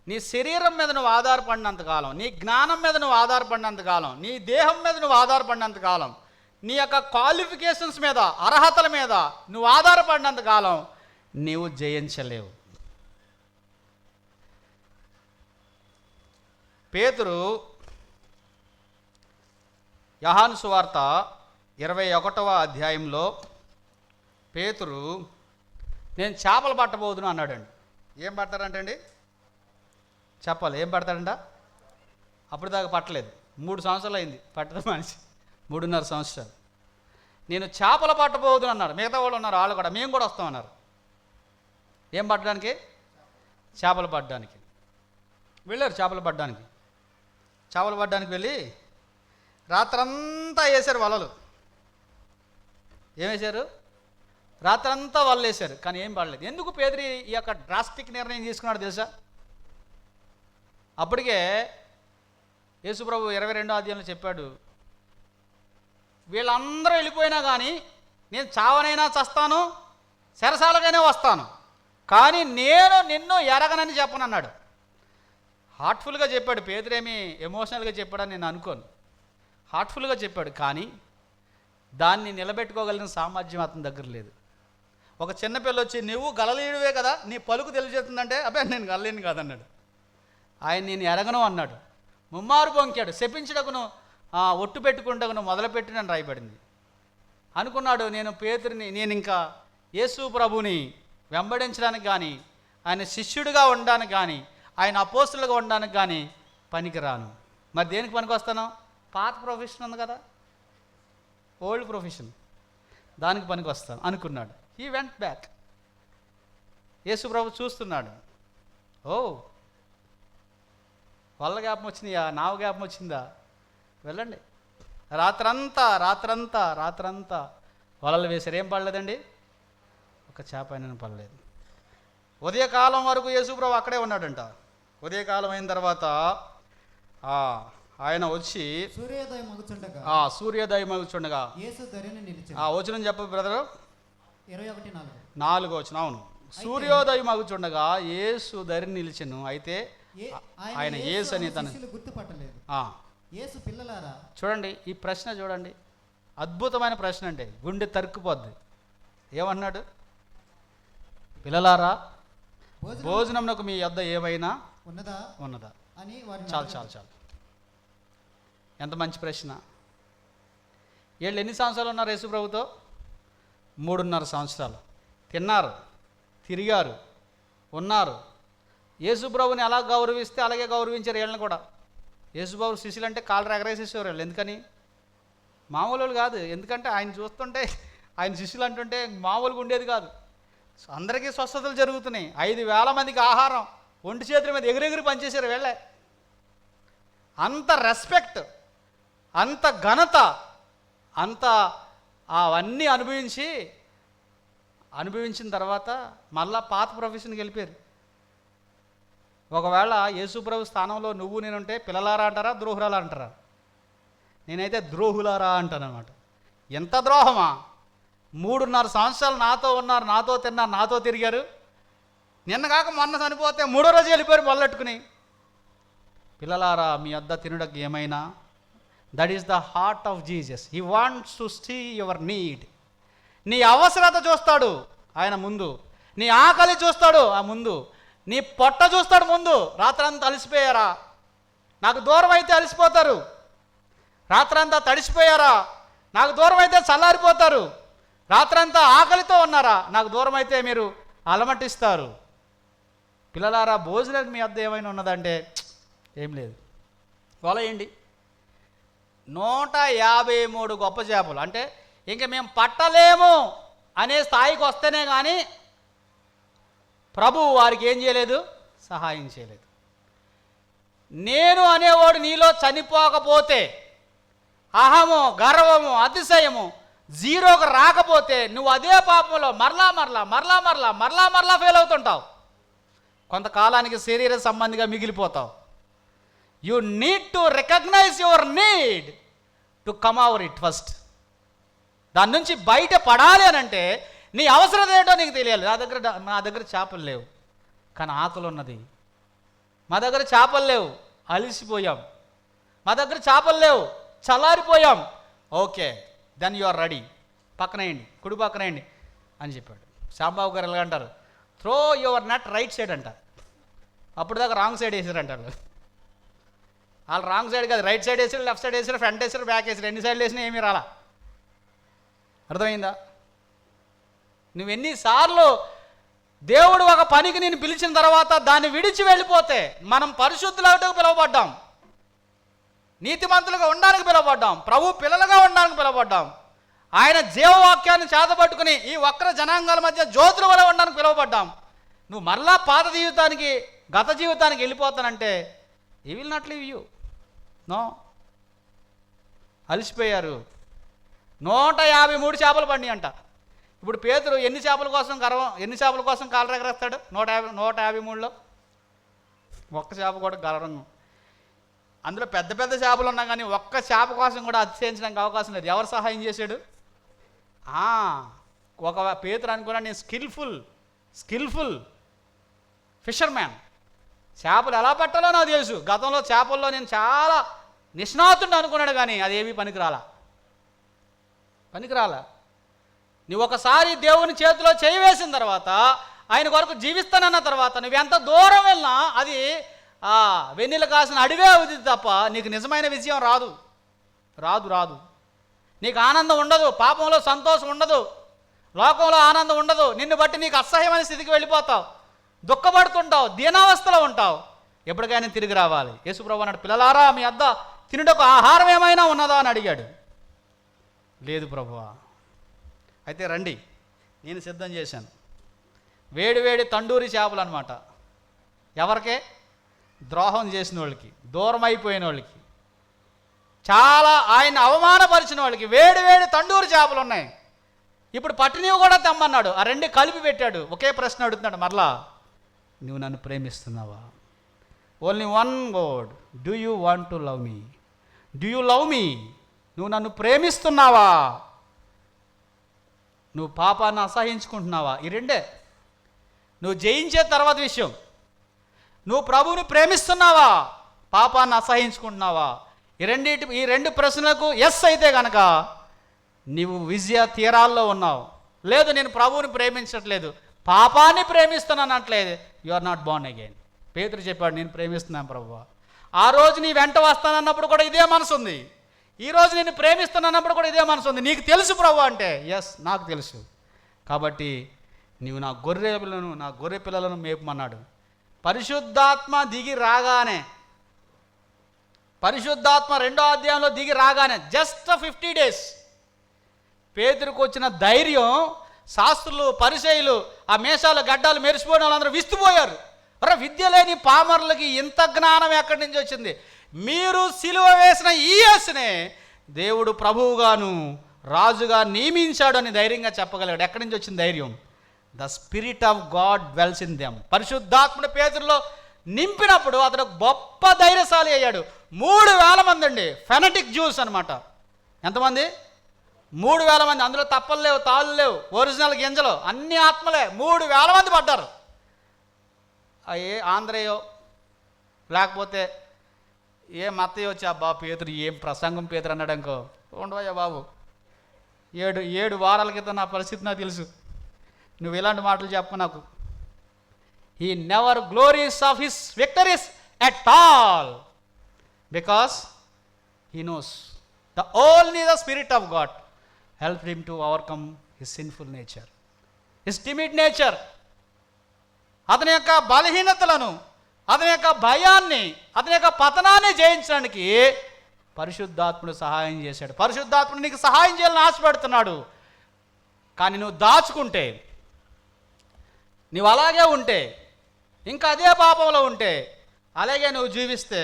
నీ శరీరం మీద నువ్వు ఆధారపడినంతకాలం, నీ జ్ఞానం మీద నువ్వు ఆధారపడినంతకాలం, నీ దేహం మీద నువ్వు ఆధారపడినంతకాలం, నీ యొక్క క్వాలిఫికేషన్స్ మీద, అర్హతల మీద నువ్వు ఆధారపడినంతకాలం నీవు జయించలేవు. పేతురు యోహాను సువార్త 21వ అధ్యాయంలో పేతురు నేను చేపలు పట్టబోదును అన్నాడండి. ఏం పడతారంటండి? చెప్పాలి, ఏం పడతాడంట? అప్పుడు దాకా పట్టలేదు, 3 సంవత్సరాలు అయింది పట్టడం మనిషి, 3.5 సంవత్సరాలు. నేను చేపలు పట్టబోదును అన్నాడు. మిగతా వాళ్ళు ఉన్నారు, వాళ్ళు కూడా మేము కూడా వస్తామన్నారు. ఏం పట్టడానికి? చేపలు పట్టడానికి వెళ్ళారు. చేపలు పట్టడానికి వెళ్ళి రాత్రంతా వేశారు వలలు. ఏమేశారు? రాత్రంతా వలలు వేశారు, కానీ ఏం పడలేదు. ఎందుకు పేదరి ఈ యొక్క డ్రాస్టిక్ నిర్ణయం తీసుకున్నాడు తెలుసా? అప్పటికే యేసుప్రభు 22వ అధ్యాయంలో చెప్పాడు, వీళ్ళందరూ వెళ్ళిపోయినా కానీ నేను చావనైనా చస్తాను, చెరసాలకైనా వస్తాను, కానీ నేను నిన్ను ఎరగనని చెప్పనన్నాడు. హార్ట్ఫుల్గా చెప్పాడు. పేదరేమి ఎమోషనల్గా చెప్పాడని నేను అనుకోను, హార్ట్ఫుల్గా చెప్పాడు. కానీ దాన్ని నిలబెట్టుకోగలిగిన సామర్థ్యం అతని దగ్గర లేదు. ఒక చిన్నపిల్ల వచ్చి నువ్వు గలలీయుడివే కదా, నీ పలుకు తెలియజేస్తుందంటే అబ్బాయి నేను గలలేను కాదన్నాడు. ఆయన నేను ఎరగను అన్నాడు. ముమ్మారు పొంకాడు. శపించడకును ఒట్టు పెట్టుకుంటకును మొదలుపెట్టినని రాయబడింది. అనుకున్నాడు, నేను పేతురిని, నేను ఇంకా యేసు ప్రభుని వెంబడించడానికి కానీ, ఆయన శిష్యుడిగా ఉండడానికి కానీ, ఆయన అపోస్తులుగా ఉండడానికి కానీ పనికిరాను. మరి దేనికి పనికి వస్తాను? పాత ప్రొఫెషన్ ఉంది కదా, ఓల్డ్ ప్రొఫెషన్, దానికి పనికి వస్తాను అనుకున్నాడు. He went back. యేసు ప్రభు చూస్తున్నాడు. ఓ, వాళ్ళ జ్ఞాపం వచ్చిందా, నావ జ్ఞాపం వచ్చిందా? వెళ్ళండి. రాత్రంతా వలలు వేశారు. ఏం పడలేదండి? ఒక చేప అయినా పడలేదు. ఉదయకాలం వరకు యేసుప్రభు అక్కడే ఉన్నాడంట. ఉదయకాలం అయిన తర్వాత ఆయన వచ్చి సూర్యోదయం మగుచుండగా వచనం చెప్పు బ్రదరు. 21:4 వచనం. అవును, సూర్యోదయం మగుచుండగా యేసు దరిని నిలిచెను. అయితే ఆయన యేసు అని తను గుర్తుపట్టలేదు. యేసు పిల్లలారా, చూడండి ఈ ప్రశ్న చూడండి, అద్భుతమైన ప్రశ్న అంటే గుండె తరుక్కుపోద్ది. ఏమన్నాడు? పిల్లలారా, భోజనంకు మీ యొద్ద ఏమైనా ఉన్నదా అని. చాలు. ఎంత మంచి ప్రశ్న. వీళ్ళు ఎన్ని సంవత్సరాలు ఉన్నారు యేసు ప్రభుతో? 3.5 సంవత్సరాలు. తిన్నారు, తిరిగారు, ఉన్నారు. యేసు ప్రభుని ఎలా గౌరవిస్తే అలాగే గౌరవించారు వీళ్ళని కూడా. యేసు ప్రభు శిష్యులు అంటే కాళ్ళు ఎగరేసేసేవారు వీళ్ళు. ఎందుకని? మామూలు కాదు. ఎందుకంటే ఆయన చూస్తుంటే, ఆయన శిష్యులు అంటుంటే మామూలుగా ఉండేది కాదు. అందరికీ స్వస్థతలు జరుగుతున్నాయి. 5,000 మందికి ఆహారం ఒంటి చేతుల మీద ఎగిరెగిరి పనిచేశారు వీళ్ళే. అంత రెస్పెక్ట్, అంత ఘనత, అంత అవన్నీ అనుభవించిన తర్వాత మళ్ళా పాత ప్రొఫెషన్కి వెళ్ళిపోయారు. ఒకవేళ యేసుప్రభు స్థానంలో నువ్వు నేనుంటే పిల్లలారా అంటారా, ద్రోహులారా అంటారా? నేనైతే ద్రోహులారా అంటాను అనమాట. ఎంత ద్రోహమా! 3.5 సంవత్సరాలు నాతో ఉన్నారు, నాతో తిన్నారు, నాతో తిరిగారు. నిన్న కాక మొన్న చనిపోతే 3వ రోజు వెళ్ళిపోయారు మొదలెట్టుకుని. పిల్లలారా, మీ వద్ద తినుటకు ఏమైనా. That is the heart of Jesus. He wants to see your need. నీ అవసరత చూస్తాడు ఆయన ముందు, నీ ఆకలి చూస్తాడు ఆ ముందు, నీ పొట్ట చూస్తాడు ముందు. రాత్రంతా అలసిపోయారా? నాకు దూరం అయితే అలసిపోతారు. రాత్రంతా తడిసిపోయారా? నాకు దూరం అయితే చల్లారిపోతారు. రాత్రంతా ఆకలితో ఉన్నారా? నాకు దూరం అయితే మీరు అలమటిస్తారు. పిల్లలారా, భోజనానికి మీ వద్ద ఏమైనా ఉన్నదంటే ఏం లేదు. వలయండి. 153 గొప్ప చేపలు. అంటే ఇంక మేము పట్టలేము అనే స్థాయికి వస్తేనే కానీ ప్రభువు వారికి ఏం చేయలేదు? సహాయం చేయలేదు. నేను అనేవాడు నీలో చనిపోకపోతే, అహము, గర్వము, అతిశయము జీరోకు రాకపోతే, నువ్వు అదే పాపంలో మరలా ఫెయిల్ అవుతుంటావు. కొంతకాలానికి శరీర సంబంధిగా మిగిలిపోతావు. You need to recognise your need to come over it first. దాని నుంచి బయట పడాలి అని అంటే నీ అవసరం ఏంటో నీకు తెలియాలి. మా దగ్గర చేపలు లేవు కానీ ఆకలి ఉన్నది. మా దగ్గర చేపలు లేవు, అలిసిపోయాం. మా దగ్గర చేపలు లేవు, చల్లారిపోయాం. Okay, then you are ready. పక్కనేయండి, కుడి పక్కనేయండి అని చెప్పాడు. శ్యాంబాబు గారు ఎలాగ అంటారు? Throw your net right side అంటారు. అప్పుడు దాకా రాంగ్ సైడ్ వేసారు అంటారు. వాళ్ళు రాంగ్ సైడ్ కాదు, రైట్ సైడ్ వేసారు, లెఫ్ట్ సైడ్ వేసారు, ఫ్రంట్ వేసారు, బ్యాక్ వేసారు. 2 సైడ్లు వేసినా ఏమీ రాలా. అర్థమైందా? నువ్వెన్నిసార్లు దేవుడు ఒక పనికి నేను పిలిచిన తర్వాత దాన్ని విడిచి వెళ్ళిపోతే, మనం పరిశుద్ధులకు పిలువబడ్డాం, నీతిమంతులుగా ఉండడానికి పిలువబడ్డాం, ప్రభు పిల్లలుగా ఉండడానికి పిలువబడ్డాం. ఆయన జీవవాక్యాన్ని చేతపట్టుకుని ఈ వక్ర జనాంగాల మధ్య జ్యోతుల వల్ల ఉండడానికి పిలువబడ్డాం. నువ్వు మరలా పాత జీవితానికి, గత జీవితానికి వెళ్ళిపోతానంటే he will not leave you. No. అలసిపోయారు. 153 చేపలు పడినాయి అంట. ఇప్పుడు పేతురు ఎన్ని చేపల కోసం కాలు ఎగరేస్తాడు? 153లో ఒక్క చేప కూడా గర్వంగా. అందులో పెద్ద పెద్ద చేపలు ఉన్నా కానీ ఒక్క చేప కోసం కూడా అతిశయించడానికి అవకాశం లేదు. ఎవరు సహాయం చేశాడు? ఒక పేతురు అనుకున్నా నేను స్కిల్ఫుల్ ఫిషర్మ్యాన్, చేపలు ఎలా పట్టాలో నాకు తెలుసు, గతంలో చేపల్లో నేను చాలా నిష్ణాతుడు అనుకున్నాడు. కానీ అదేమీ పనికిరాలా. నువ్వు ఒకసారి దేవుని చేతిలో చేయి వేసిన తర్వాత, ఆయన కొరకు జీవిస్తానన్న తర్వాత, నువ్వెంత దూరం వెళ్ళినా అది వెన్నెల కాసిన అడివే అవుతుంది తప్ప నీకు నిజమైన విజయం రాదు. నీకు ఆనందం ఉండదు, పాపంలో సంతోషం ఉండదు, లోకంలో ఆనందం ఉండదు. నిన్ను బట్టి నీకు అసహ్యమైన స్థితికి వెళ్ళిపోతావు, దుఃఖపడుతుంటావు, దీనావస్థలో ఉంటావు. ఎప్పటికైనా తిరిగి రావాలి. యేసుప్రభువు అన్నాడు, పిల్లలారా మీ వద్ద తినుటకు ఆహారం ఏమైనా ఉన్నదా అని అడిగాడు. లేదు ప్రభువా. అయితే రండి, నేను సిద్ధం చేశాను. వేడి తండూరి చేపలు అనమాట. ఎవరికే? ద్రోహం చేసిన వాళ్ళకి, దూరం అయిపోయిన వాళ్ళకి, చాలా ఆయన అవమానపరిచిన వాళ్ళకి వేడి తండూరి చేపలు ఉన్నాయి. ఇప్పుడు పట్టినవి కూడా తెమ్మన్నాడు. ఆ రెండు కలిపి పెట్టాడు. ఒకే ప్రశ్న అడుగుతున్నాడు మరలా, నువ్వు నన్ను ప్రేమిస్తున్నావా? Only one word, do you want to love me? Do you love me? నువ్వు నన్ను ప్రేమిస్తున్నావా? నువ్వు పాపాన్ని అసహించుకుంటున్నావా? ఈ రెండే. నువ్వు జయించే తర్వాత విషయం. నువ్వు ప్రభువుని ప్రేమిస్తున్నావా? పాపాన్ని అసహించుకుంటున్నావా? ఈ రెండు ప్రశ్నలకు ఎస్ అయితే కనుక నీవు విజయ తీరాల్లో ఉన్నావు. లేదు నేను ప్రభువుని ప్రేమించట్లేదు, పాపాన్ని ప్రేమిస్తున్నానట్లేదు, you are not born again. పేతురు చెప్పాడు, నేను ప్రేమిస్తున్నాను ప్రభువా. ఆ రోజు నీ వెంట వస్తానన్నప్పుడు కూడా ఇదే మనసు ఉంది. ఈరోజు నేను ప్రేమిస్తున్నానప్పుడు కూడా ఇదే మనసు ఉంది. నీకు తెలుసు ప్రభువా అంటే, ఎస్ నాకు తెలుసు. కాబట్టి నీవు నా గొర్రె పిల్లలను మేపమన్నాడు. పరిశుద్ధాత్మ దిగి రాగానే, పరిశుద్ధాత్మ 2వ అధ్యాయంలో దిగి రాగానే జస్ట్ 50 days పేతురుకు వచ్చిన ధైర్యం, శాస్త్రులు పరిసయ్యులు ఆ మేషాలు గడ్డాలు మెరిసిపోయిన వాళ్ళందరూ విస్తుపోయారు. విద్య లేని పామరులకి ఇంత జ్ఞానం ఎక్కడి నుంచి వచ్చింది? మీరు సిలువ వేసిన ఈ యేసునే దేవుడు ప్రభువుగాను రాజుగా నియమించాడు అని ధైర్యంగా చెప్పగలిగాడు. ఎక్కడి నుంచి వచ్చింది ధైర్యం? The spirit of God dwells in them. పరిశుద్ధాత్ముడు పేతురులో నింపినప్పుడు అతడు గొప్ప ధైర్యశాలి అయ్యాడు. 3,000 మంది అండి, ఫెనటిక్ జ్యూస్ అనమాట. ఎంతమంది? 3,000 మంది. అందులో తప్పలు లేవు, తాళ్ళు లేవు, ఒరిజినల్ గింజలు, అన్ని ఆత్మలే. 3,000 మంది పడ్డారు. ఏ ఆంధ్రయో లేకపోతే ఏ మత్తయ్య వచ్చి, అబ్బా పేతురు ఏం ప్రసంగం పేతురు అన్నాడు అనుకో, ఉండవయ్యా బాబు, 7 వారాల క్రితం నా పరిస్థితి నాకు తెలుసు, నువ్వు ఇలాంటి మాటలు చెప్పు నాకు. He never glories of his victories at all because he knows the only the spirit of God help him to overcome his sinful nature, his timid nature. అతని యొక్క బలహీనతలను, అతని యొక్క భయాన్ని, అతని యొక్క పతనాన్ని జయించడానికి పరిశుద్ధాత్ముడు సహాయం చేశాడు. పరిశుద్ధాత్ముడు నీకు సహాయం చేయాలని ఆశపడుతున్నాడు. కానీ నువ్వు దాచుకుంటే, నువ్వు అలాగే ఉంటే, ఇంకా అదే పాపంలో ఉంటే, అలాగే నువ్వు జీవిస్తే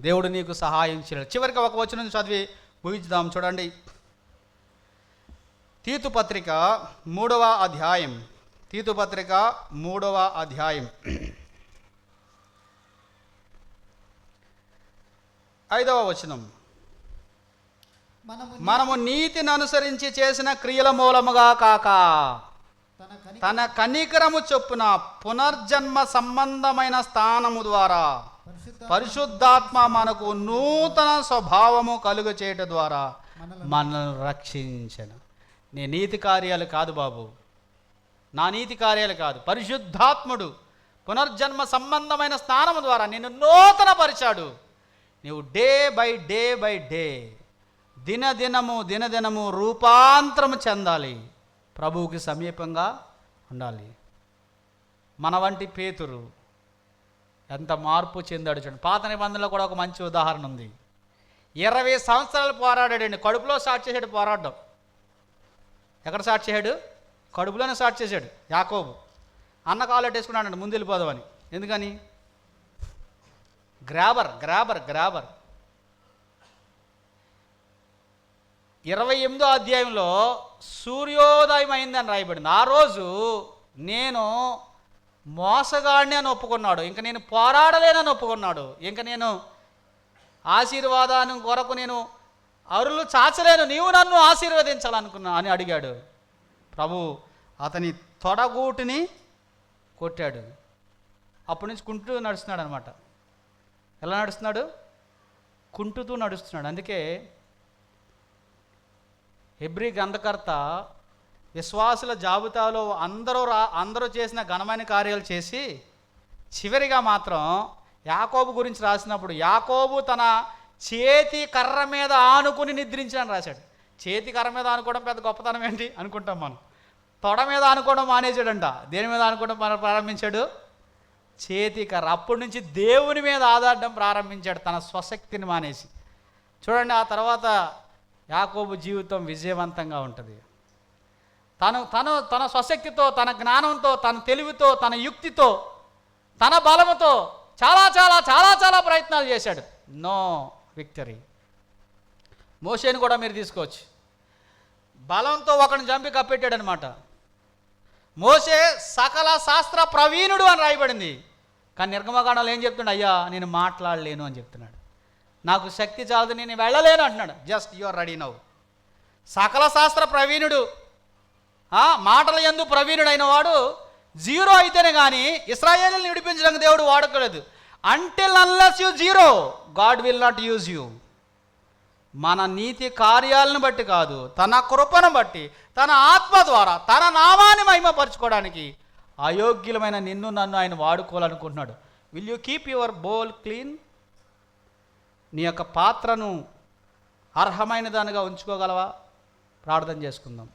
దేవుడు నీకు సహాయం చేయడు. చివరికి ఒక వచనం చదివి ముగించుదాం. చూడండి, తీతు పత్రిక 3వ అధ్యాయం, తీతు పత్రిక 3వ అధ్యాయం 5వ వచనం. మనము నీతిని అనుసరించి చేసిన క్రియల మూలముగా కాక తన కనికరము చొప్పున పునర్జన్మ సంబంధమైన స్థానము ద్వారా పరిశుద్ధాత్మ మనకు నూతన స్వభావము కలుగు చేయటం ద్వారా మనల్ని రక్షించను. నీ నీతి కార్యాలు కాదు బాబు, నా నీతి కార్యాలు కాదు. పరిశుద్ధాత్ముడు పునర్జన్మ సంబంధమైన స్థానము ద్వారా నిన్ను నూతన పరిచాడు. నీవు డే బై డే దినదినము రూపాంతరము చెందాలి, ప్రభువుకి సమీపంగా ఉండాలి. మన వంటి పేతురు ఎంత మార్పు చెందాడు చూడండి. పాత నిబంధనలో కూడా ఒక మంచి ఉదాహరణ ఉంది. 20 సంవత్సరాలు పోరాడాడండి. కడుపులో స్టార్ట్ చేశాడు పోరాడడం. ఎక్కడ స్టార్ట్ చేశాడు? కడుపులోనే స్టార్ట్ చేశాడు. యాకోబు అన్న కాలు వేసుకున్నాడు ముందు వెళ్ళిపోదామని. ఎందుకని? గ్రాబర్. 28వ అధ్యాయంలో సూర్యోదయం అయిందని రాయబడింది. ఆ రోజు నేను మోసగాడిని అని ఒప్పుకున్నాడు. ఇంక నేను పోరాడలేనని ఒప్పుకున్నాడు. ఇంక నేను ఆశీర్వాదాన్ని కొరకు నేను అరులు చాచలేను, నీవు నన్ను ఆశీర్వదించాలనుకున్నా అని అడిగాడు. ప్రభు అతని తొడగూటిని కొట్టాడు. అప్పటి నుంచి కుంటూ నడుస్తున్నాడు అనమాట. ఎలా నడుస్తున్నాడు? కుంటుతూ నడుస్తున్నాడు. అందుకే హెబ్రీ గ్రంథకర్త విశ్వాసుల జాబితాలో అందరూ చేసిన ఘనమైన కార్యాలు చేసి చివరిగా మాత్రం యాకోబు గురించి రాసినప్పుడు యాకోబు తన చేతి కర్ర మీద ఆనుకుని నిద్రించాలని రాశాడు. చేతి కర్ర మీద ఆనుకోవడం పెద్ద గొప్పతనం ఏంటి అనుకుంటాం మనం. తొడ మీద ఆనుకోవడం మానేశాడంట. దేని మీద ఆనుకోవడం ప్రారంభించాడు? చేతి కర్ర. అప్పటి నుంచి దేవుని మీద ఆధారడం ప్రారంభించాడు, తన స్వశక్తిని మానేసి. చూడండి, ఆ తర్వాత యాకోబు జీవితం విజయవంతంగా ఉంటుంది. తన స్వశక్తితో, తన జ్ఞానంతో, తన తెలివితో, తన యుక్తితో, తన బలముతో చాలా చాలా చాలా చాలా ప్రయత్నాలు చేశాడు. No victory. మోషేని కూడా మీరు తీసుకోవచ్చు. బలంతో ఒకరిని చంపి కప్పెట్టాడు అనమాట. మోషే సకల శాస్త్ర ప్రవీణుడు అని రాయబడింది. కానీ నిర్గమకాండంలో ఏం చెప్తున్నాడు? అయ్యా నేను మాట్లాడలేను అని చెప్తున్నాడు. నాకు శక్తి చాలదు, నేను వెళ్ళలేను అంటున్నాడు. Just you are ready now. సకల శాస్త్ర ప్రవీణుడు, మాటల యందు ప్రవీణుడైన వాడు జీరో అయితేనే కానీ ఇశ్రాయేలుని విడిపించడానికి దేవుడు వాడుకోలేదు. Until unless you zero, God will not use you. మన నీతి కార్యాలను బట్టి కాదు, తన కృపను బట్టి, తన ఆత్మ ద్వారా తన నామాన్ని మహిమపరచుకోవడానికి అయోగ్యులమైన నిన్ను నన్ను ఆయన వాడుకోవాలనుకుంటున్నాడు. Will you keep your bowl clean? నీ యొక్క పాత్రను అర్హమైన దానిగా ఉంచుకోగలవా? ప్రార్థన చేసుకుందాం.